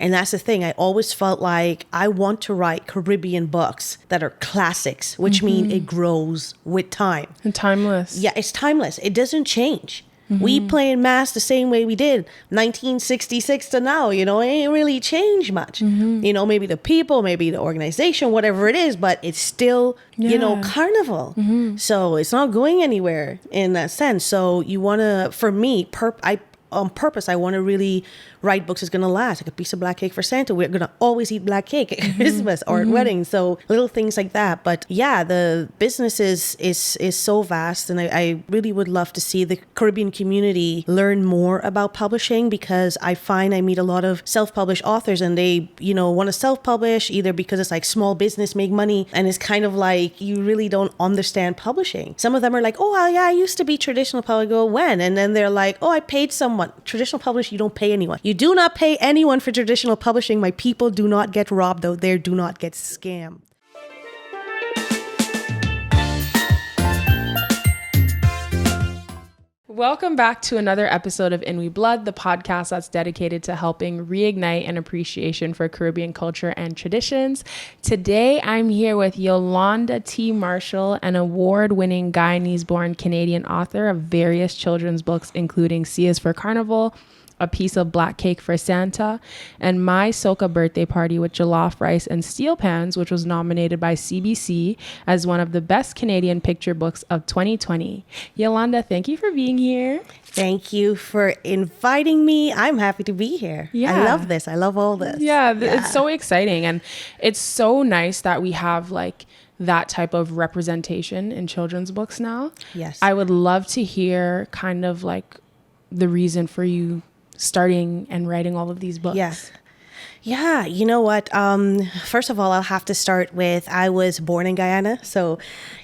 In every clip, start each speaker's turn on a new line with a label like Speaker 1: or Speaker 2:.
Speaker 1: And that's the thing. I always felt like I want to write Caribbean books that are classics, which mean it grows with time.
Speaker 2: And timeless.
Speaker 1: Yeah, it's timeless. It doesn't change. We play in mass the same way we did 1966 to now. It ain't really changed much. Maybe the people, maybe the organization, whatever it is, but it's still, Carnival. So it's not going anywhere in that sense. So you want to, for me, on purpose, I want to really write books that's going to last. Like a piece of black cake for Santa. We're going to always eat black cake at Christmas or at weddings. So little things like that. But yeah, the business is so vast. And I really would love to see the Caribbean community learn more about publishing, because I find I meet a lot of self-published authors and they, want to self-publish either because it's like small business, make money. And it's kind of like, you really don't understand publishing. Some of them are like, oh, yeah, I used to be traditional publisher. I go, when? And then they're like, oh, I paid someone. Traditional publishing, you don't pay anyone. You do not pay anyone for traditional publishing. My people do not get robbed out there, do not get scammed.
Speaker 2: Welcome back to another episode of In We Blood, the podcast that's dedicated to helping reignite an appreciation for Caribbean culture and traditions. Today, I'm here with Yolanda T. Marshall, an award-winning Guyanese-born Canadian author of various children's books, including C is for Carnival, A Piece of Black Cake for Santa, and My Soca Birthday Party with Jollof Rice and Steel Pans, which was nominated by CBC as one of the best Canadian picture books of 2020. Yolanda, thank you for being here.
Speaker 1: Thank you for inviting me. I'm happy to be here. Yeah. I love this. I love all this.
Speaker 2: Yeah, it's so exciting. And it's so nice that we have like that type of representation in children's books now.
Speaker 1: Yes.
Speaker 2: I would love to hear kind of like the reason for you starting and writing all of these books.
Speaker 1: Yes. Yeah, you know what? First of all, I'll have to start with, I was born in Guyana. So,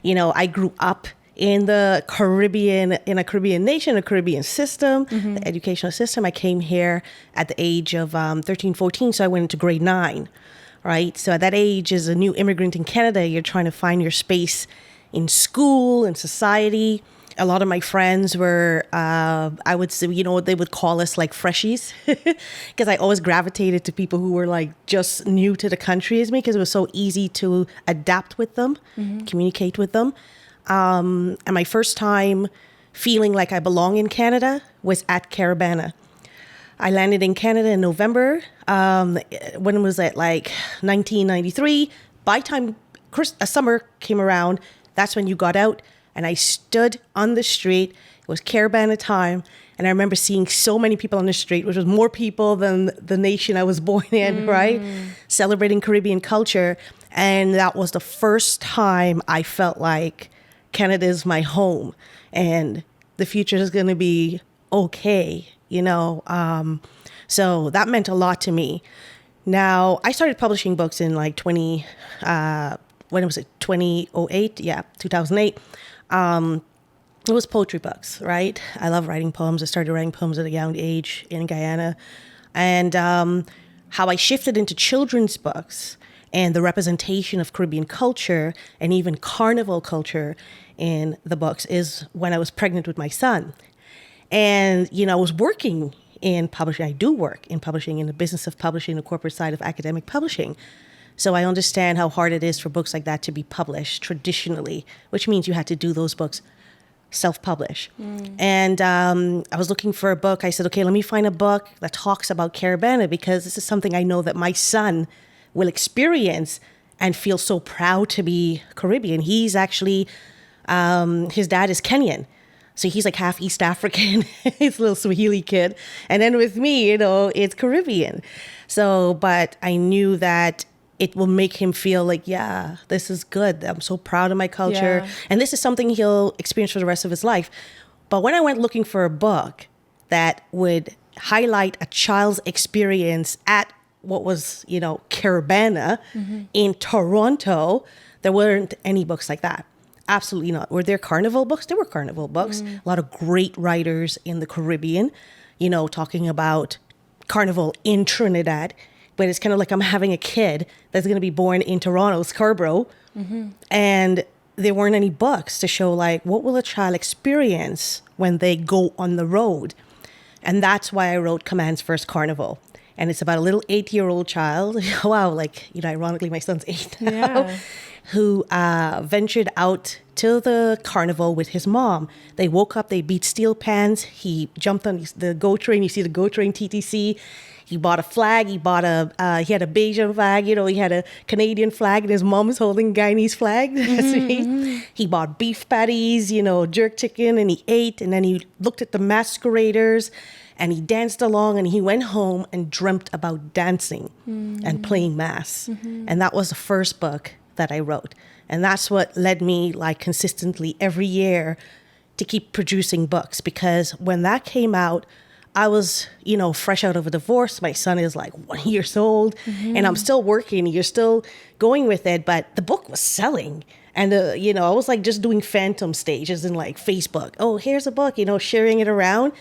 Speaker 1: I grew up in the Caribbean, in a Caribbean nation, a Caribbean system, the educational system. I came here at the age of 13, 14. So I went into grade 9, right? So at that age, as a new immigrant in Canada, you're trying to find your space in school and society. A lot of my friends were, I would say, they would call us like freshies, because I always gravitated to people who were like just new to the country as me, because it was so easy to adapt with them, communicate with them. And my first time feeling like I belong in Canada was at Caribana. I landed in Canada in November, when it was at like 1993. By the time summer came around, that's when you got out. And I stood on the street. It was Caribana time. And I remember seeing so many people on the street, which was more people than the nation I was born in, right? Celebrating Caribbean culture. And that was the first time I felt like Canada is my home and the future is going to be okay, So that meant a lot to me. Now, I started publishing books in like 2008? Yeah, 2008. It was poetry books, right? I love writing poems. I started writing poems at a young age in Guyana. And how I shifted into children's books and the representation of Caribbean culture and even Carnival culture in the books is when I was pregnant with my son. And, I was working in publishing. I do work in publishing, in the business of publishing, the corporate side of academic publishing. So I understand how hard it is for books like that to be published traditionally, which means you had to do those books self-publish. And I was looking for a book. I said, okay, let me find a book that talks about Caribana, because this is something I know that my son will experience and feel so proud to be Caribbean. He's actually, his dad is Kenyan. So he's like half East African. He's a little Swahili kid. And then with me, it's Caribbean. So, but I knew that it will make him feel like, yeah, this is good. I'm so proud of my culture. Yeah. And this is something he'll experience for the rest of his life. But when I went looking for a book that would highlight a child's experience at what was, Caribana in Toronto, there weren't any books like that. Absolutely not. Were there Carnival books? There were Carnival books. A lot of great writers in the Caribbean, talking about Carnival in Trinidad. But it's kind of like I'm having a kid that's going to be born in Toronto, Scarborough. And there weren't any books to show like, what will a child experience when they go on the road? And that's why I wrote Command's First Carnival. And it's about a little 8-year-old child. Wow, like, ironically, my son's 8 now,
Speaker 2: Yeah.
Speaker 1: who ventured out to the carnival with his mom. They woke up, they beat steel pans. He jumped on the GO train. You see the GO train TTC. He bought a flag. He bought he had a Bajan flag. He had a Canadian flag, and his mom was holding a Guyanese flag. He bought beef patties, jerk chicken, and he ate. And then he looked at the masqueraders, and he danced along, and he went home and dreamt about dancing and playing mass. And that was the first book that I wrote. And that's what led me, like, consistently every year to keep producing books. Because when that came out, I was, fresh out of a divorce. My son is like 1 year old, and I'm still working. You're still going with it, but the book was selling. And, I was like just doing phantom stages in like Facebook. Oh, here's a book, sharing it around.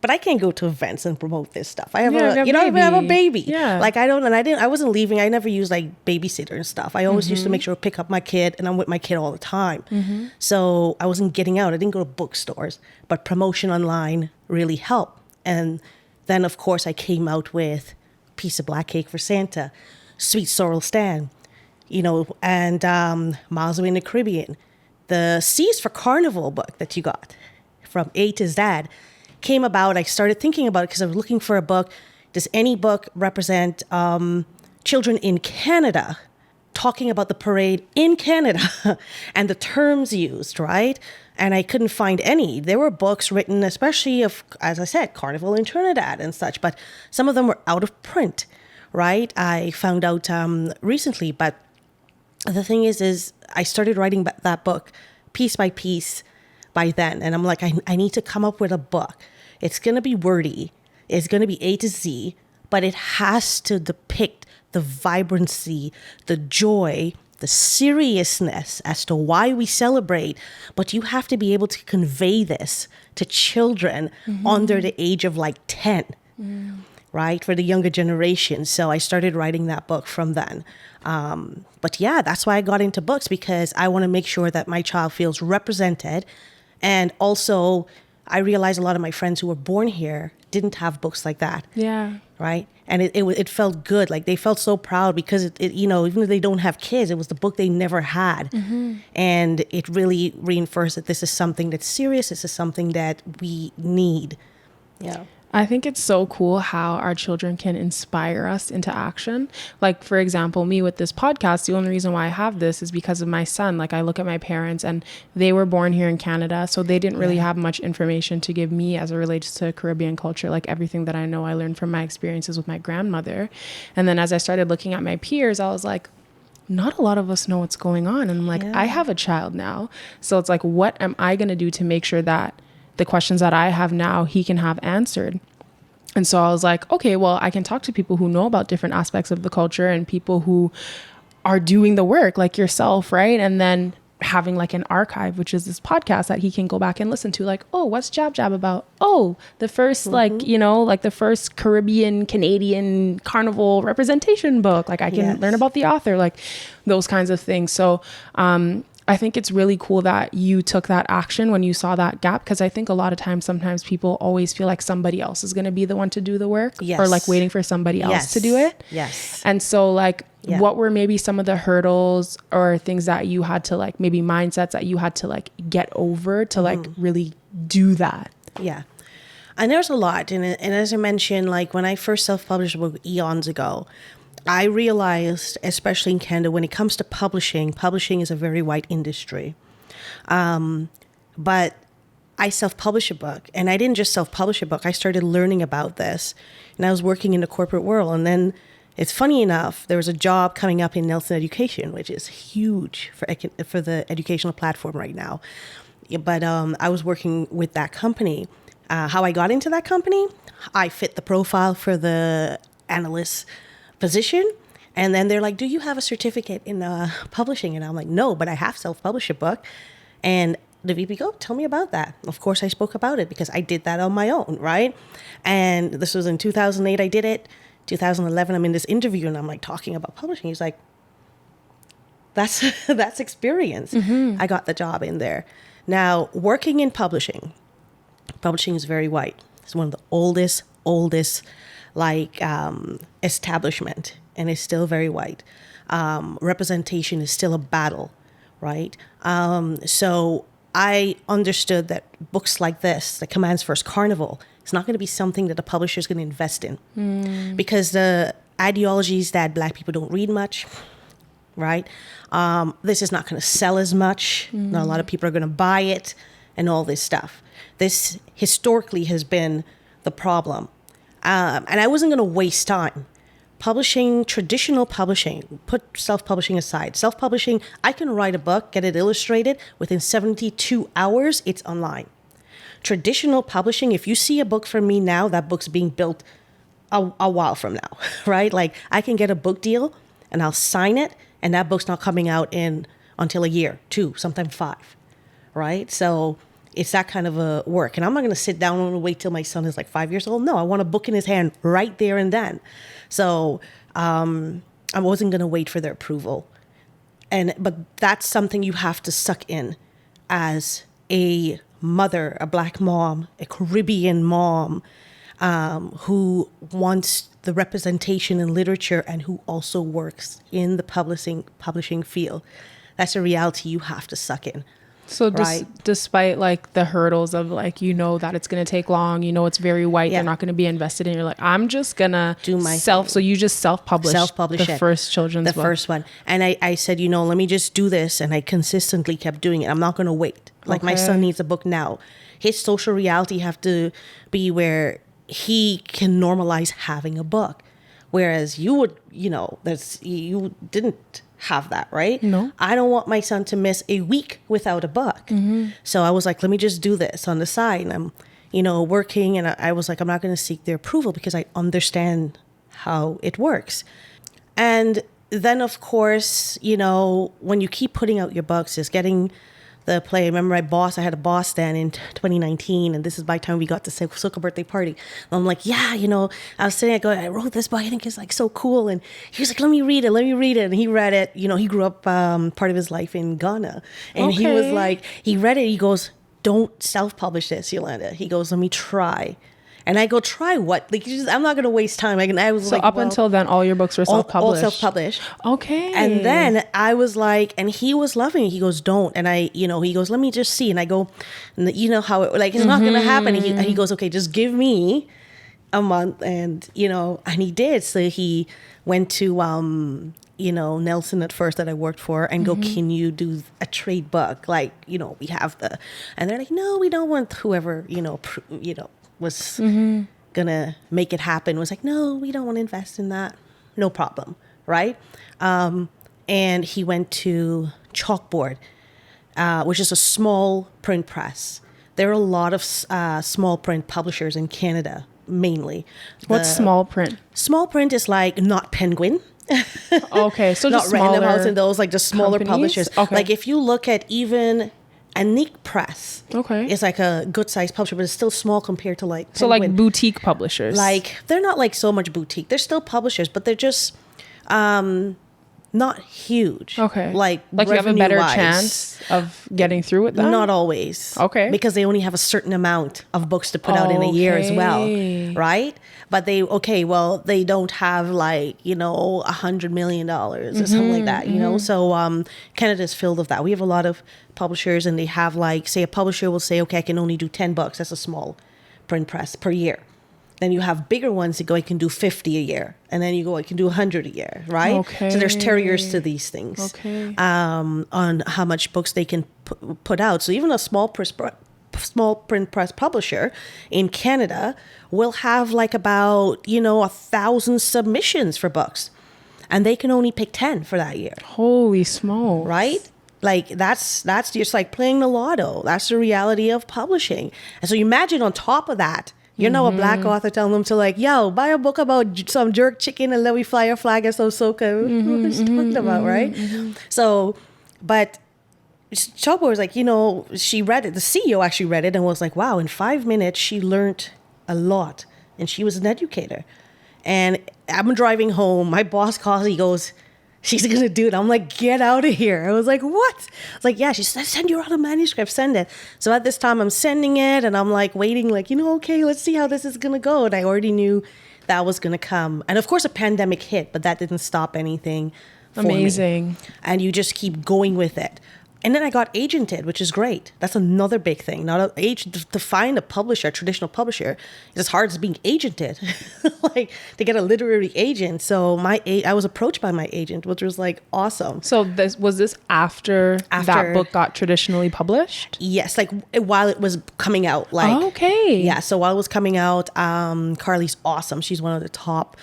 Speaker 1: But I can't go to events and promote this stuff. I have I have a baby.
Speaker 2: Yeah.
Speaker 1: Like I wasn't leaving. I never used like babysitter and stuff. I always used to make sure to pick up my kid, and I'm with my kid all the time. So I wasn't getting out. I didn't go to bookstores, but promotion online really helped. And then of course I came out with Piece of Black Cake for Santa, Sweet Sorrel Stand, and Miles Away in the Caribbean. The C's for Carnival book that you got from A to Z came about. I started thinking about it because I was looking for a book. Does any book represent children in Canada, talking about the parade in Canada and the terms used, right? And I couldn't find any. There were books written, especially of, as I said, Carnival in Trinidad and such, but some of them were out of print, right? I found out recently, but the thing is I started writing that book piece by piece by then. And I'm like, I need to come up with a book. It's going to be wordy. It's going to be A to Z, but it has to depict the vibrancy, the joy, the seriousness as to why we celebrate. But you have to be able to convey this to children under the age of like 10, right? For the younger generation. So I started writing that book from then. But yeah, that's why I got into books, because I want to make sure that my child feels represented. And also, I realized a lot of my friends who were born here didn't have books like that.
Speaker 2: Yeah.
Speaker 1: Right. And it felt good. Like they felt so proud because it even though they don't have kids, it was the book they never had. And it really reinforced that this is something that's serious. This is something that we need. Yeah.
Speaker 2: I think it's so cool how our children can inspire us into action. Like, for example, me with this podcast, the only reason why I have this is because of my son. Like, I look at my parents and they were born here in Canada, so they didn't really have much information to give me as it relates to Caribbean culture. Like, everything that I know, I learned from my experiences with my grandmother. And then as I started looking at my peers, I was like, not a lot of us know what's going on. And I'm like, I have a child now. So it's like, what am I going to do to make sure that the questions that I have now, he can have answered? And so I was like, okay, well, I can talk to people who know about different aspects of the culture and people who are doing the work like yourself, right? And then having like an archive, which is this podcast that he can go back and listen to, like, oh, what's Jab Jab about? Oh, the first like the first Caribbean Canadian Carnival representation book. Like I can learn about the author, like those kinds of things. So I think it's really cool that you took that action when you saw that gap, because I think a lot of times, sometimes people always feel like somebody else is going to be the one to do the work, or like waiting for somebody else to do it.
Speaker 1: Yes.
Speaker 2: And so like, what were maybe some of the hurdles or things that you had to like, maybe mindsets that you had to like get over to like really do that?
Speaker 1: Yeah. And there's a lot. And as I mentioned, like when I first self-published a book eons ago, I realized, especially in Canada, when it comes to publishing is a very white industry. But I self-published a book, and I didn't just self-publish a book. I started learning about this, and I was working in the corporate world. And then it's funny enough, there was a job coming up in Nelson Education, which is huge for the educational platform right now. But I was working with that company. How I got into that company, I fit the profile for the analyst position. And then they're like, do you have a certificate in publishing? And I'm like, no, but I have self-published a book. And the VP go, tell me about that. Of course, I spoke about it because I did that on my own, right? And this was in 2008, I did it. 2011, I'm in this interview and I'm like talking about publishing. He's like, that's experience. I got the job in there. Now, working in publishing is very white. It's one of the oldest like establishment, and it's still very white. Representation is still a battle, right? So I understood that books like this, the Commands First Carnival, it's not going to be something that the publisher is going to invest in, because the ideologies that Black people don't read much, right? This is not going to sell as much. Not a lot of people are going to buy it, and all this stuff. This historically has been the problem. And I wasn't going to waste time. Publishing, traditional publishing, put self-publishing aside. Self-publishing, I can write a book, get it illustrated. Within 72 hours, it's online. Traditional publishing, if you see a book from me now, that book's being built a while from now, right? Like, I can get a book deal and I'll sign it, and that book's not coming out until a year, 2, sometimes 5, right? So it's that kind of a work. And I'm not going to sit down and wait till my son is like 5 years old. No, I want a book in his hand right there and then. So I wasn't going to wait for their approval. But that's something you have to suck in as a mother, a Black mom, a Caribbean mom, who wants the representation in literature and who also works in the publishing field. That's a reality you have to suck in.
Speaker 2: So
Speaker 1: right?
Speaker 2: Despite like the hurdles of like, that it's going to take long, it's very white, they're not going to be invested in, you're like, I'm just going to do my thing. So you just self-publish the first children's book. The first one.
Speaker 1: And I said, let me just do this. And I consistently kept doing it. I'm not going to wait. Like, my son needs a book now. His social reality have to be where he can normalize having a book. Whereas you would, you didn't have that, right?
Speaker 2: No.
Speaker 1: I don't want my son to miss a week without a book. So I was like, let me just do this on the side. And I'm, working, and I was like, I'm not going to seek their approval because I understand how it works. And then, of course, when you keep putting out your books, is getting the play. I remember I had a boss then in 2019, and this is by the time we got to Soca Birthday Party. And I'm like, I was sitting there going, I wrote this book, I think it's like so cool. And he was like, let me read it. And he read it. He grew up part of his life in Ghana. And he was like, he read it. He goes, don't self-publish this, Yolanda. He goes, let me try. And I go, try what? Like, I'm not going to waste time. I was like,
Speaker 2: until then, all your books were self-published.
Speaker 1: All self-published.
Speaker 2: Okay.
Speaker 1: And then I was like, and he was loving it. He goes, don't. And he goes, let me just see. And I go, how it, like, it's not going to happen. And he goes, okay, just give me a month. And, and he did. So he went to, Nelson at first that I worked for and go, can you do a trade book? Like, we have and they're like, no, we don't want whoever, was gonna make it happen, was like, no, we don't want to invest in that. No problem, right? And he went to Chalkboard, which is a small print press. There are a lot of small print publishers in Canada, mainly.
Speaker 2: What's small print?
Speaker 1: Small print is like not Penguin.
Speaker 2: Okay, so just
Speaker 1: not Random House
Speaker 2: smaller
Speaker 1: and those, like just smaller
Speaker 2: companies?
Speaker 1: publishers.
Speaker 2: Okay.
Speaker 1: Like if you look at even Unique Press, it's like a good sized publisher, but it's still small compared to like Penguin.
Speaker 2: So like boutique publishers.
Speaker 1: Like they're not like so much boutique. They're still publishers, but they're just not huge.
Speaker 2: Okay.
Speaker 1: Like
Speaker 2: you have a better chance of getting through with them?
Speaker 1: Not always.
Speaker 2: Okay.
Speaker 1: Because they only have a certain amount of books to put out in a year as well. Right? But they don't have like, $100 million or something like that, So Canada's filled with that. We have a lot of publishers, and they have like, say a publisher will say, okay, I can only do 10 books. That's a small print press per year. Then you have bigger ones that go, I can do 50 a year. And then you go, I can do 100 a year, right?
Speaker 2: Okay.
Speaker 1: So there's terriers to these things.
Speaker 2: Okay.
Speaker 1: On how much books they can put out. So even a small print press publisher in Canada will have like about, 1,000 submissions for books. And they can only pick 10 for that year.
Speaker 2: Holy smokes.
Speaker 1: Right? Like that's just like playing the lotto. That's the reality of publishing. And so you imagine on top of that, a Black author telling them to like, yo, buy a book about some jerk chicken and let me fly a flag at some soca. What are you talking about, right? So, but Chobo was like, she read it. The CEO actually read it and was like, wow, in 5 minutes, she learned a lot. And she was an educator. And I'm driving home. My boss calls. He goes, she's going to do it. I'm like, get out of here. I was like, what? I was like, yeah. She said, send your other manuscript. Send it. So at this time, I'm sending it. And I'm like waiting, like, okay, let's see how this is going to go. And I already knew that was going to come. And of course, a pandemic hit, but that didn't stop anything for
Speaker 2: Amazing.
Speaker 1: me. And you just keep going with it. And then I got agented, which is great. That's another big thing. Not an agent to find a publisher, a traditional publisher, is as hard as being agented, like to get a literary agent. So I was approached by my agent, which was like awesome.
Speaker 2: So was this after that book got traditionally published?
Speaker 1: Yes, like while it was coming out. Like
Speaker 2: okay.
Speaker 1: Yeah, so while it was coming out, Carly's awesome. She's one of the top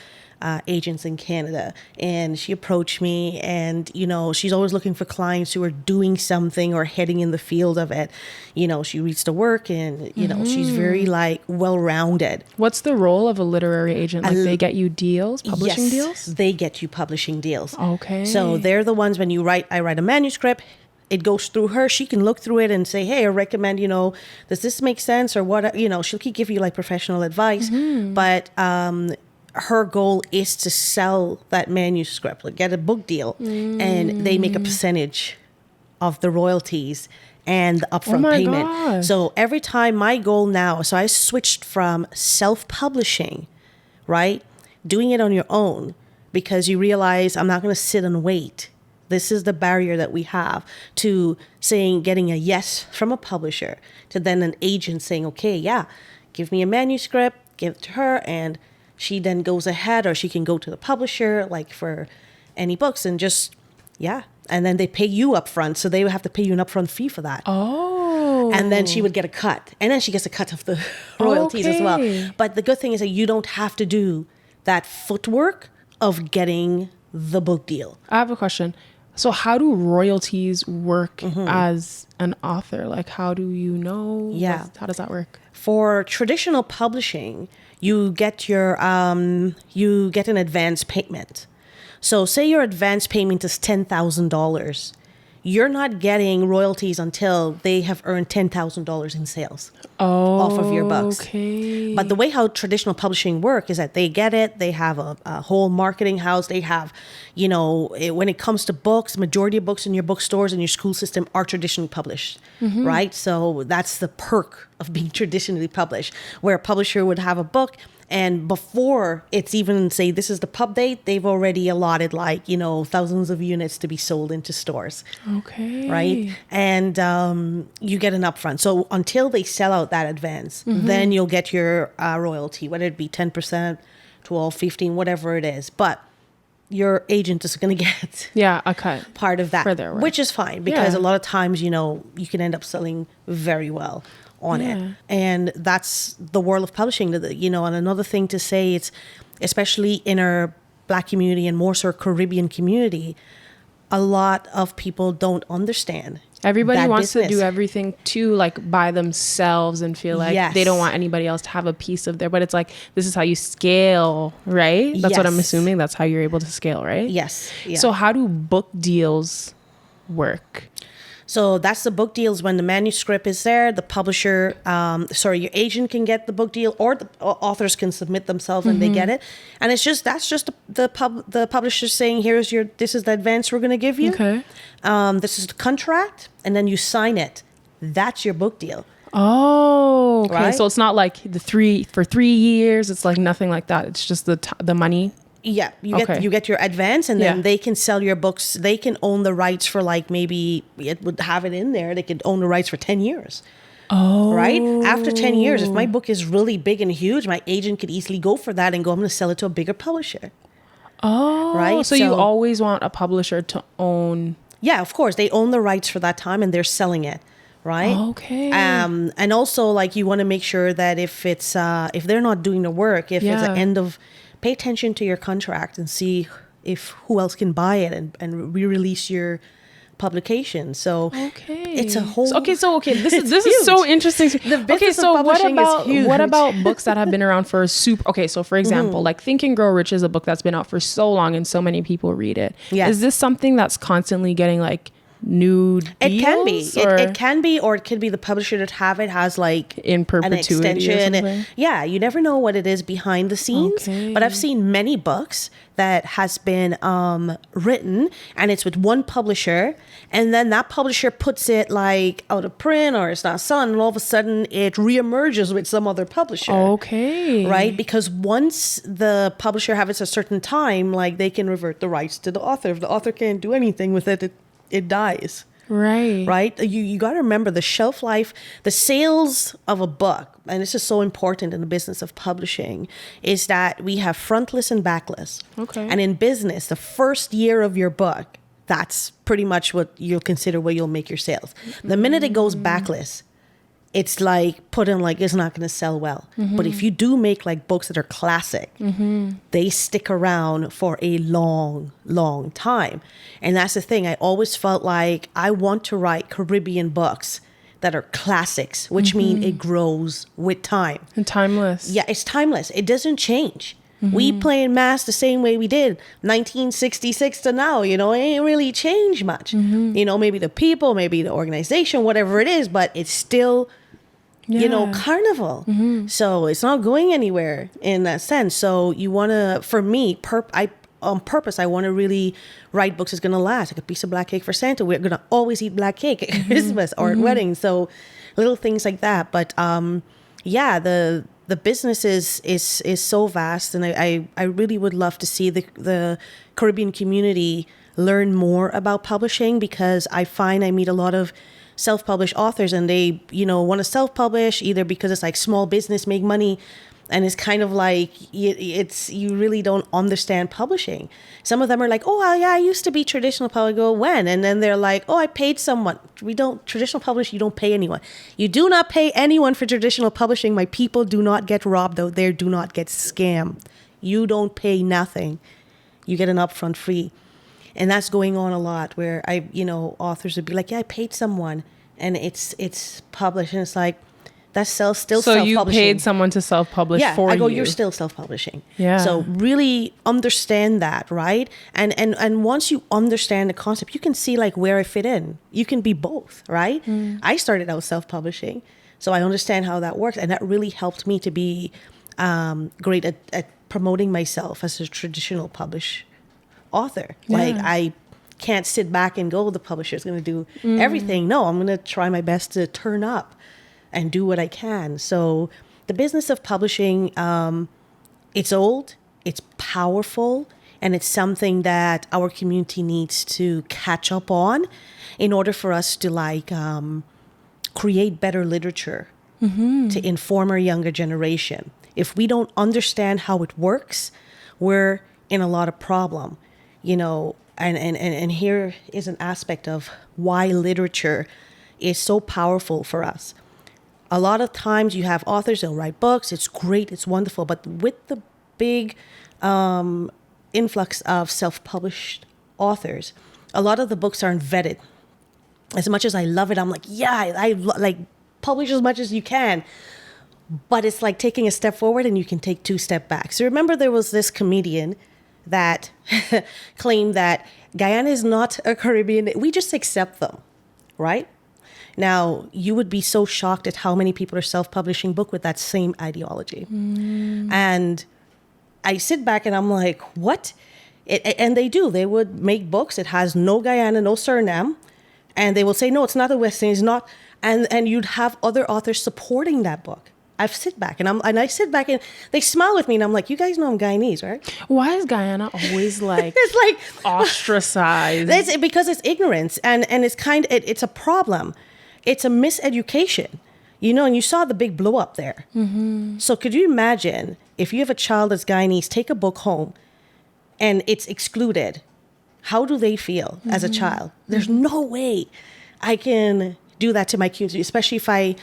Speaker 1: agents in Canada, and she approached me, and she's always looking for clients who are doing something or heading in the field of it. She reads the work, and she's very like well-rounded.
Speaker 2: What's the role of a literary agent? Like they get you deals, publishing deals?
Speaker 1: They get you publishing deals.
Speaker 2: Okay.
Speaker 1: So they're the ones when I write a manuscript, it goes through her. She can look through it and say, hey, I recommend, does this make sense or what? She'll give you like professional advice, but her goal is to sell that manuscript, like get a book deal, and they make a percentage of the royalties and the upfront payment.
Speaker 2: Gosh.
Speaker 1: So every time my goal now, so I switched from self-publishing, right? Doing it on your own, because you realize I'm not going to sit and wait. This is the barrier that we have to getting a yes from a publisher to then an agent saying, okay, yeah, give me a manuscript, give it to her, and she then goes ahead, or she can go to the publisher, like for any books, and and then they pay you up front. So they would have to pay you an upfront fee for that.
Speaker 2: Oh.
Speaker 1: And then she would get a cut. And then she gets a cut of the royalties as well. But the good thing is that you don't have to do that footwork of getting the book deal.
Speaker 2: I have a question. So how do royalties work as an author? Like, how do you know?
Speaker 1: Yeah.
Speaker 2: How does that work?
Speaker 1: For traditional publishing, you get an advance payment. So say your advance payment is $10,000. You're not getting royalties until they have earned $10,000 in sales off of your books.
Speaker 2: Okay.
Speaker 1: But the way how traditional publishing work is that they get it. They have a whole marketing house. They have, when it comes to books, majority of books in your bookstores and your school system are traditionally published, right? So that's the perk of being traditionally published, where a publisher would have a book, and before it's even say this is the pub date, they've already allotted thousands of units to be sold into stores.
Speaker 2: Okay.
Speaker 1: Right? And you get an upfront. So until they sell out that advance, then you'll get your royalty, whether it be 10%, 12, 15, whatever it is. But your agent is going to get
Speaker 2: a cut
Speaker 1: part of that,
Speaker 2: for their work,
Speaker 1: which is fine, because a lot of times, you can end up selling very well on it. And that's the world of publishing. And another thing to say, it's especially in our Black community and more so Caribbean community, a lot of people don't understand.
Speaker 2: Everybody wants to do everything too, like by themselves, and feel like they don't want anybody else to have a piece of their, but it's like, this is how you scale, right? That's what I'm assuming. That's how you're able to scale, right?
Speaker 1: Yes. Yeah.
Speaker 2: So how do book deals work?
Speaker 1: So that's the book deals when the manuscript is there, the publisher, your agent can get the book deal, or the authors can submit themselves and they get it. And that's just the publisher saying, this is the advance we're going to give you.
Speaker 2: Okay.
Speaker 1: This is the contract, and then you sign it. That's your book deal.
Speaker 2: Oh, okay.
Speaker 1: Right?
Speaker 2: So it's not like for 3 years. It's like nothing like that. It's just the money.
Speaker 1: Yeah, you get your advance, and then they can sell your books. They can own the rights for maybe it would have it in there. They could own the rights for 10 years.
Speaker 2: Oh,
Speaker 1: right. After 10 years, if my book is really big and huge, my agent could easily go for that and go, I'm going to sell it to a bigger publisher.
Speaker 2: Oh,
Speaker 1: right.
Speaker 2: So you always want a publisher to own.
Speaker 1: Yeah, of course. They own the rights for that time and they're selling it. Right.
Speaker 2: Okay.
Speaker 1: And also you want to make sure that if they're not doing the work, if it's an end of, pay attention to your contract and see if who else can buy it and re-release your publication. So it's a whole.
Speaker 2: This is so interesting.
Speaker 1: The business of publishing is huge.
Speaker 2: What about books that have been around for super? Okay, so for example, like Think and Grow Rich is a book that's been out for so long and so many people read it.
Speaker 1: Yes.
Speaker 2: Is this something that's constantly getting new deals?
Speaker 1: It can be.
Speaker 2: Or
Speaker 1: It can be, or it could be the publisher that have it has like
Speaker 2: in perpetuity
Speaker 1: an extension.
Speaker 2: or something?
Speaker 1: Yeah, you never know what it is behind the scenes.
Speaker 2: Okay.
Speaker 1: But I've seen many books that has been written and it's with one publisher, and then that publisher puts it like out of print or it's not selling, and all of a sudden it reemerges with some other publisher.
Speaker 2: Okay.
Speaker 1: Right? Because once the publisher have it a certain time, like they can revert the rights to the author. If the author can't do anything with it, it dies.
Speaker 2: Right.
Speaker 1: Right? You got to remember the shelf life, the sales of a book, and this is so important in the business of publishing, is that we have frontlist and backlist.
Speaker 2: Okay.
Speaker 1: And in business, the first year of your book, that's pretty much what you'll consider where you'll make your sales. The minute it goes backlist, it's like put in like it's not going to sell well. But if you do make like books that are classic, they stick around for a long, long time. And that's the thing. I always felt like I want to write Caribbean books that are classics, which mean it grows with time.
Speaker 2: And timeless.
Speaker 1: Yeah, it's timeless. It doesn't change. We play in mass the same way we did 1966 to now. It ain't really changed much. Maybe the people, maybe the organization, whatever it is, but it's still, Carnival. So it's not going anywhere in that sense. So you want to, for me, on purpose, I want to really write books that's going to last. Like a piece of black cake for Santa. We're going to always eat black cake at Christmas or at weddings. So little things like that. But the business is so vast, and I really would love to see the Caribbean community learn more about publishing, because I find I meet a lot of self-published authors, and they want to self-publish either because it's like small business, make money, and it's kind of like you really don't understand publishing. Some of them are like, oh yeah, I used to be traditional publisher. I go, when? And then they're like, oh, I paid someone. Traditional publishing, you don't pay anyone. You do not pay anyone for traditional publishing. My people do not get robbed out there, do not get scammed. You don't pay nothing. You get an upfront fee. And that's going on a lot, where authors would be like, yeah, I paid someone, and it's published, and it's like, that's still
Speaker 2: so
Speaker 1: self-publishing.
Speaker 2: you paid someone to self-publish for you.
Speaker 1: I go, you're still self-publishing.
Speaker 2: Yeah.
Speaker 1: So really understand that, right? And once you understand the concept, you can see like where I fit in. You can be both, right? I started out self-publishing, so I understand how that works, and that really helped me to be great at promoting myself as a traditional published author.
Speaker 2: Yeah.
Speaker 1: Like I can't sit back and go, the publisher's going to do everything. No, I'm going to try my best to turn up and do what I can. So the business of publishing, it's old, it's powerful, and it's something that our community needs to catch up on in order for us to create better literature to inform our younger generation. If we don't understand how it works, we're in a lot of problem, and here is an aspect of why literature is so powerful for us. A lot of times you have authors, they'll write books. It's great. It's wonderful. But with the big influx of self-published authors, a lot of the books aren't vetted. As much as I love it, I'm like, yeah, I like publish as much as you can. But it's like taking a step forward and you can take 2 steps back. So remember there was this comedian that claimed that Guyana is not a Caribbean. We just accept them, right? Now, you would be so shocked at how many people are self-publishing book with that same ideology. And I sit back and I'm like, what? And they do. They would make books. It has no Guyana, no Suriname. And they will say, no, it's not a West Indies, it's not. And you'd have other authors supporting that book. I sit back and I sit back and they smile with me and I'm like, you guys know I'm Guyanese, right?
Speaker 2: Why is Guyana always like
Speaker 1: it's like
Speaker 2: ostracized?
Speaker 1: It's because it's ignorance and it's it's a problem. It's a miseducation, and you saw the big blow up there. So could you imagine if you have a child that's Guyanese, take a book home and it's excluded? How do they feel as a child? There's no way I can do that to my community, especially if I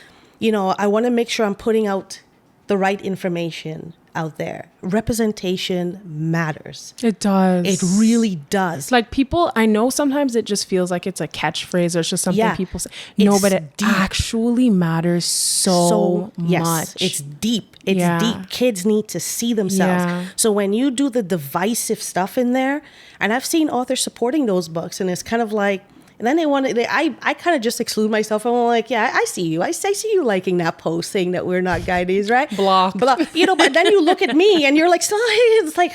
Speaker 1: want to make sure I'm putting out the right information out there. Representation matters.
Speaker 2: It does.
Speaker 1: It really does.
Speaker 2: Like people, I know sometimes it just feels like it's a catchphrase or it's just something people say. No, but it
Speaker 1: deep.
Speaker 2: Actually matters so
Speaker 1: yes,
Speaker 2: much.
Speaker 1: It's deep. It's deep. Kids need to see themselves.
Speaker 2: Yeah.
Speaker 1: So when you do the divisive stuff in there, and I've seen authors supporting those books, and it's kind of like, And then I kind of just exclude myself. And I'm like, yeah, I see you. I see you liking that post saying that we're not Guyanese, right?
Speaker 2: Block.
Speaker 1: But then you look at me and you're like, so it's like,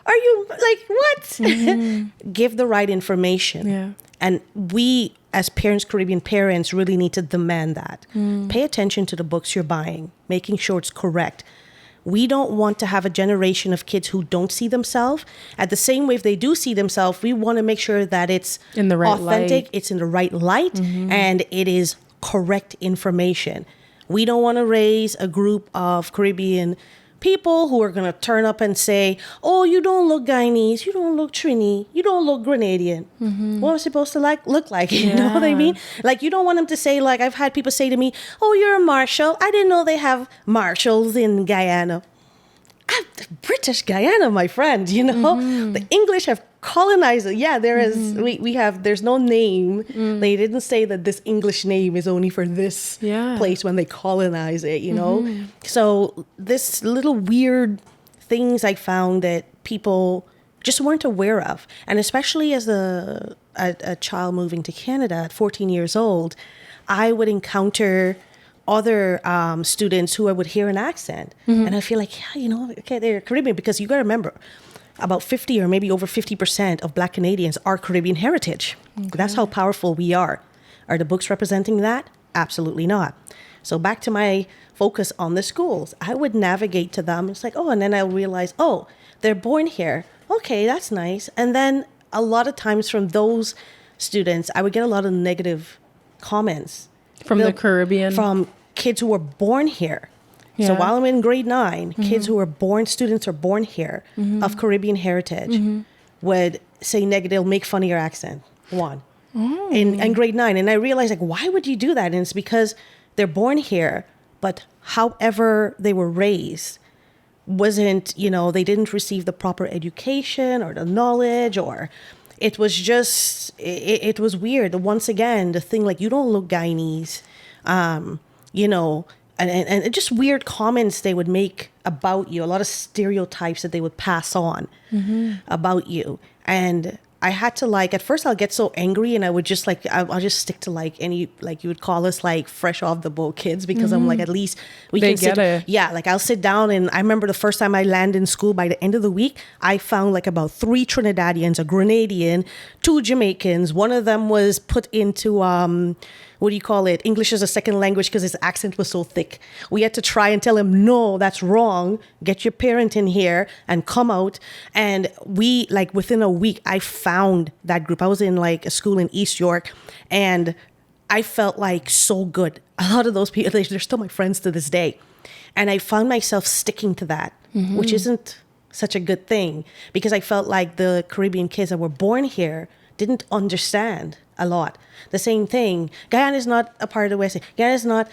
Speaker 1: are you like, what? Give the right information.
Speaker 2: Yeah.
Speaker 1: And we, as parents, Caribbean parents, really need to demand that. Pay attention to the books you're buying, making sure it's correct. We don't want to have a generation of kids who don't see themselves. At the same way, if they do see themselves, we want to make sure that it's
Speaker 2: in the right
Speaker 1: authentic,
Speaker 2: light.
Speaker 1: it's in the right light, and it is correct information. We don't want to raise a group of Caribbean people who are going to turn up and say, oh, you don't look Guyanese, you don't look Trini, you don't look Grenadian. What am I supposed to look like? You know what I mean? Like, you don't want them to say, like, I've had people say to me, oh, you're a Marshall. I didn't know they have Marshalls in Guyana. I'm British Guyana, my friend, you know? The English have colonized it. Yeah, there is, there's no name. They didn't say that this English name is only for this place when they colonize it, you know? So this little weird things I found that people just weren't aware of. And especially as a child moving to Canada at 14 years old, I would encounter other students who I would hear an accent. And I feel like, yeah, you know, okay, they're Caribbean, because you got to remember, about 50 or maybe over 50% of Black Canadians are Caribbean heritage. That's how powerful we are. Are the books representing that? Absolutely not. So back to my focus on the schools, I would navigate to them. It's like, oh, and then I'll realize, oh, they're born here. Okay, that's nice. And then a lot of times from those students, I would get a lot of negative comments.
Speaker 2: From the Caribbean?
Speaker 1: From kids who were born here. Yeah. So while I'm in grade 9, kids who are students are born here of Caribbean heritage would say negative, make fun of your accent. In grade 9. And I realized, like, why would you do that? And it's because they're born here, but however they were raised wasn't, you know, they didn't receive the proper education or the knowledge, or it was just, it was weird. Once again, the thing, like, you don't look Guyanese, you know, and just weird comments they would make about you, a lot of stereotypes that they would pass on about you. And I had to, like, at first I'll get so angry and I would just like, I'll just stick to like any, like you would call us like fresh off the boat kids, because I'm like, at least we can sit. Yeah, like I'll sit down. And I remember the first time I landed in school, by the end of the week, I found like about 3 Trinidadians, a Grenadian, 2 Jamaicans. One of them was put into, what do you call it? English as a second language, because his accent was so thick. We had to try and tell him, no, that's wrong. Get your parent in here and come out. And we, like, within a week, I found that group. I was in like a school in East York, and I felt like so good. A lot of those people, they're still my friends to this day. And I found myself sticking to that, which isn't such a good thing, because I felt like the Caribbean kids that were born here didn't understand a lot. The same thing. Guyana is not a part of the West. Guyana is not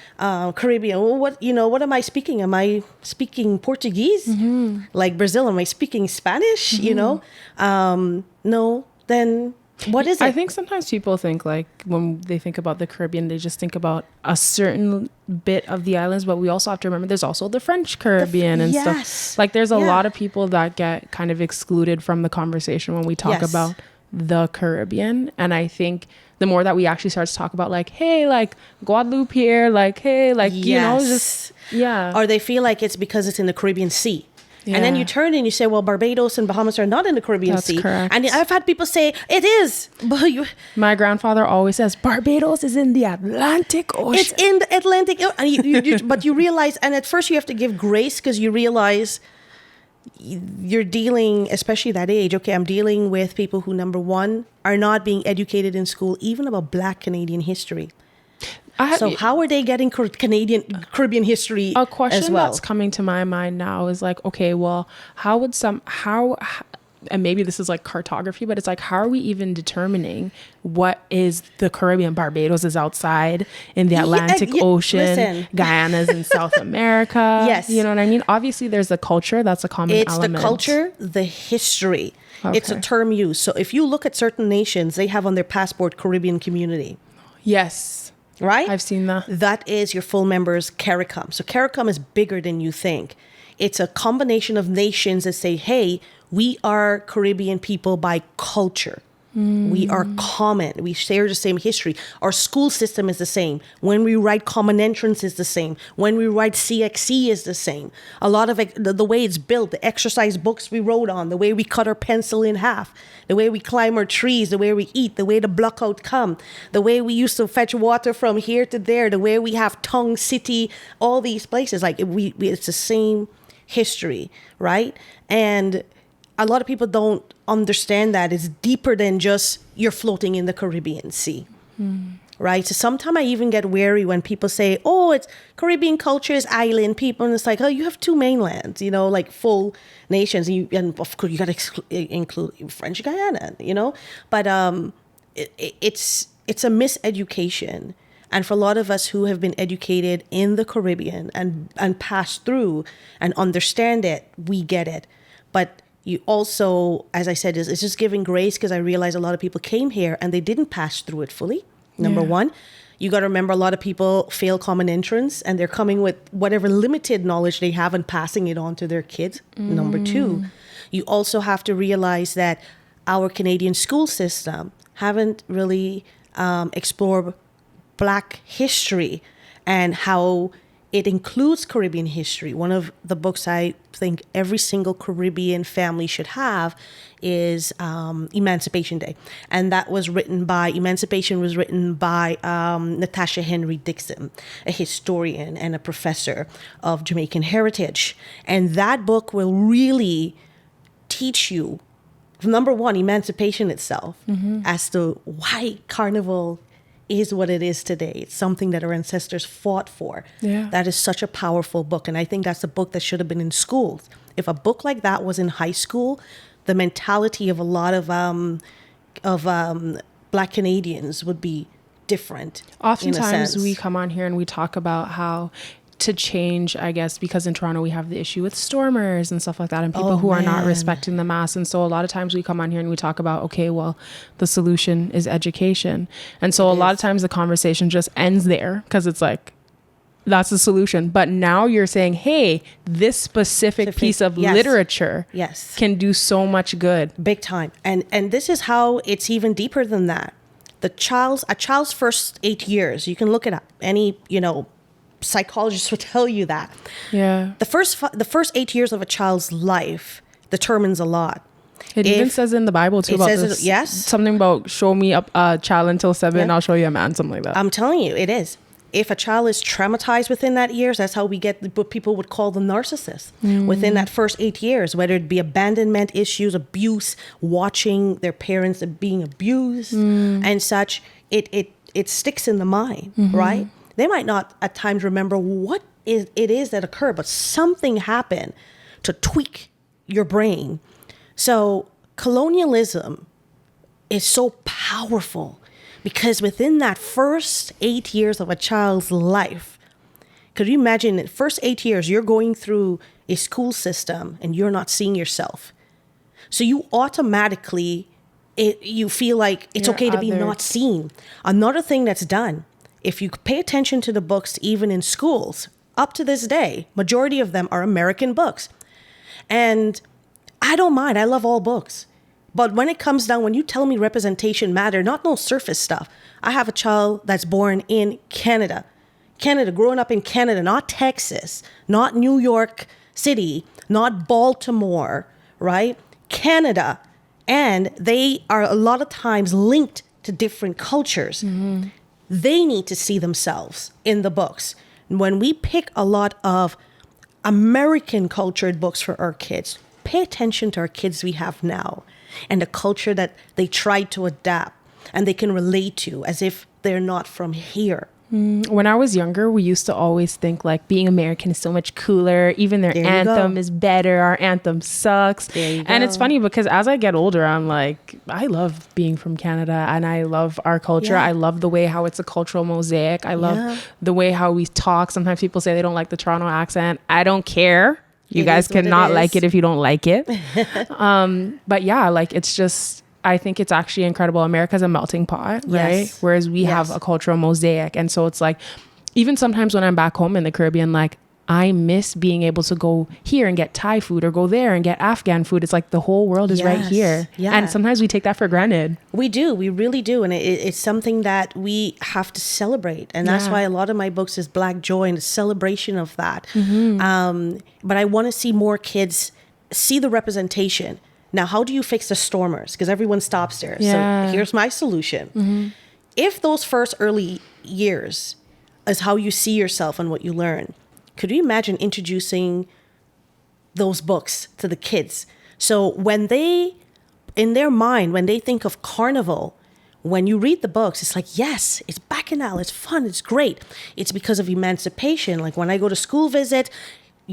Speaker 1: Caribbean. Well, what am I speaking? Am I speaking Portuguese? Like Brazil? Am I speaking Spanish? You know? No. Then what is it?
Speaker 2: I think sometimes people think, like, when they think about the Caribbean, they just think about a certain bit of the islands, but we also have to remember there's also the French Caribbean and stuff. Like, there's a lot of people that get kind of excluded from the conversation when we talk about the Caribbean. And I think the more that we actually start to talk about, like, hey, like Guadeloupe here, like, hey, like, you know, just or they feel like it's because it's in the Caribbean Sea. And then you turn and you say, well, Barbados and Bahamas are not in the Caribbean Sea.
Speaker 1: Correct. And I've had people say, it is. But
Speaker 2: my grandfather always says, Barbados is in the Atlantic Ocean.
Speaker 1: It's in the Atlantic. And but you realize, and at first you have to give grace, because you realize you're dealing, especially that age, okay, I'm dealing with people who, number one, are not being educated in school, even about Black Canadian history. So how are they getting Caribbean history?
Speaker 2: A question
Speaker 1: as well?
Speaker 2: That's coming to my mind now is like, okay, well, how and maybe this is like cartography, but it's like, how are we even determining what is the Caribbean? Barbados is outside in the Atlantic Ocean.
Speaker 1: Listen.
Speaker 2: Guyana's in South America.
Speaker 1: Yes.
Speaker 2: You know what I mean? Obviously, there's the culture. That's a common element.
Speaker 1: It's the culture, the history. Okay. It's a term used. So if you look at certain nations, they have on their passport Caribbean community.
Speaker 2: Yes.
Speaker 1: Right?
Speaker 2: I've seen that.
Speaker 1: That is your full members CARICOM. So CARICOM is bigger than you think. It's a combination of nations that say, hey, we are Caribbean people by culture. We are common. We share the same history. Our school system is the same. When we write common entrance is the same. When we write CXC is the same. A lot of it, the way it's built, the exercise books we wrote on, the way we cut our pencil in half, the way we climb our trees, the way we eat, the way the blockout come, the way we used to fetch water from here to there, the way we have Tongue City, all these places. Like it's the same history, right? And a lot of people don't understand that it's deeper than just you're floating in the Caribbean Sea, right? So sometimes I even get wary when people say, oh, it's Caribbean culture is island people. And it's like, oh, you have two mainlands, like full nations. And of course, you got to include French Guiana, But it's a miseducation. And for a lot of us who have been educated in the Caribbean and passed through and understand it, we get it. But you also, as I said, it's just giving grace, because I realize a lot of people came here and they didn't pass through it fully. Number one, you got to remember a lot of people fail common entrance and they're coming with whatever limited knowledge they have and passing it on to their kids. Number two, you also have to realize that our Canadian school system haven't really explored Black history and how it includes Caribbean history. One of the books I think every single Caribbean family should have is Emancipation Day. And that was Emancipation was written by Natasha Henry Dixon, a historian and a professor of Jamaican heritage. And that book will really teach you, number one, emancipation itself, as to why Carnival is what it is today. It's something that our ancestors fought for. Yeah. That is such a powerful book. And I think that's a book that should have been in schools. If a book like that was in high school, the mentality of a lot of Black Canadians would be different.
Speaker 2: Oftentimes we come on here and we talk about how to change, I guess, because in Toronto we have the issue with stormers and stuff like that, and people who are not respecting the mass. And so a lot of times we come on here and we talk about, okay, well, the solution is education. And so a lot of times the conversation just ends there, because it's like, that's the solution. But now you're saying, hey, this specific piece of literature can do so much good.
Speaker 1: Big time. And this is how it's even deeper than that. A child's first 8 years, you can look it up. Any, psychologists would tell you that.
Speaker 2: Yeah.
Speaker 1: The first 8 years of a child's life determines a lot.
Speaker 2: It even says in the Bible too about this.
Speaker 1: Yes.
Speaker 2: Something about show me a child until 7, I'll show you a man, something like that.
Speaker 1: I'm telling you, it is. If a child is traumatized within that years, that's how we get what people would call the narcissist within that first 8 years, whether it be abandonment issues, abuse, watching their parents being abused and such. It sticks in the mind, right? They might not at times remember what it is that occurred, but something happened to tweak your brain. So colonialism is so powerful, because within that first 8 years of a child's life, could you imagine in the first 8 years, you're going through a school system and you're not seeing yourself. So you automatically, you feel like it's okay to be not seen. Another thing that's done, if you pay attention to the books, even in schools, up to this day, majority of them are American books. And I don't mind. I love all books. But when it comes down, when you tell me representation matter, not no surface stuff. I have a child that's born in Canada, growing up in Canada, not Texas, not New York City, not Baltimore, right? Canada. And they are a lot of times linked to different cultures. They need to see themselves in the books. When we pick a lot of American cultured books for our kids, pay attention to our kids we have now and the culture that they try to adapt and they can relate to as if they're not from here.
Speaker 2: When I was younger, we used to always think like being American is so much cooler. Even their anthem is better. Our anthem sucks. And it's funny because as I get older, I'm like, I love being from Canada and I love our culture. I love the way how it's a cultural mosaic. I love the way how we talk. Sometimes people say they don't like the Toronto accent. I don't care. You guys cannot like it if you don't like it. But yeah, like it's just, I think it's actually incredible. America's a melting pot, right?
Speaker 1: Yes.
Speaker 2: Whereas we have a cultural mosaic. And so it's like, even sometimes when I'm back home in the Caribbean, like I miss being able to go here and get Thai food or go there and get Afghan food. It's like the whole world is right here.
Speaker 1: Yeah.
Speaker 2: And sometimes we take that for granted.
Speaker 1: We do. We really do. And it's something that we have to celebrate. And that's why a lot of my books is Black Joy and a celebration of that. But I want to see more kids see the representation. Now, how do you fix the stormers? Because everyone stops there.
Speaker 2: Yeah.
Speaker 1: So here's my solution. If those first early years is how you see yourself and what you learn, could you imagine introducing those books to the kids? So when they, in their mind, when they think of Carnival, when you read the books, it's like, yes, it's bacchanal, it's fun, it's great. It's because of emancipation. Like when I go to school visit,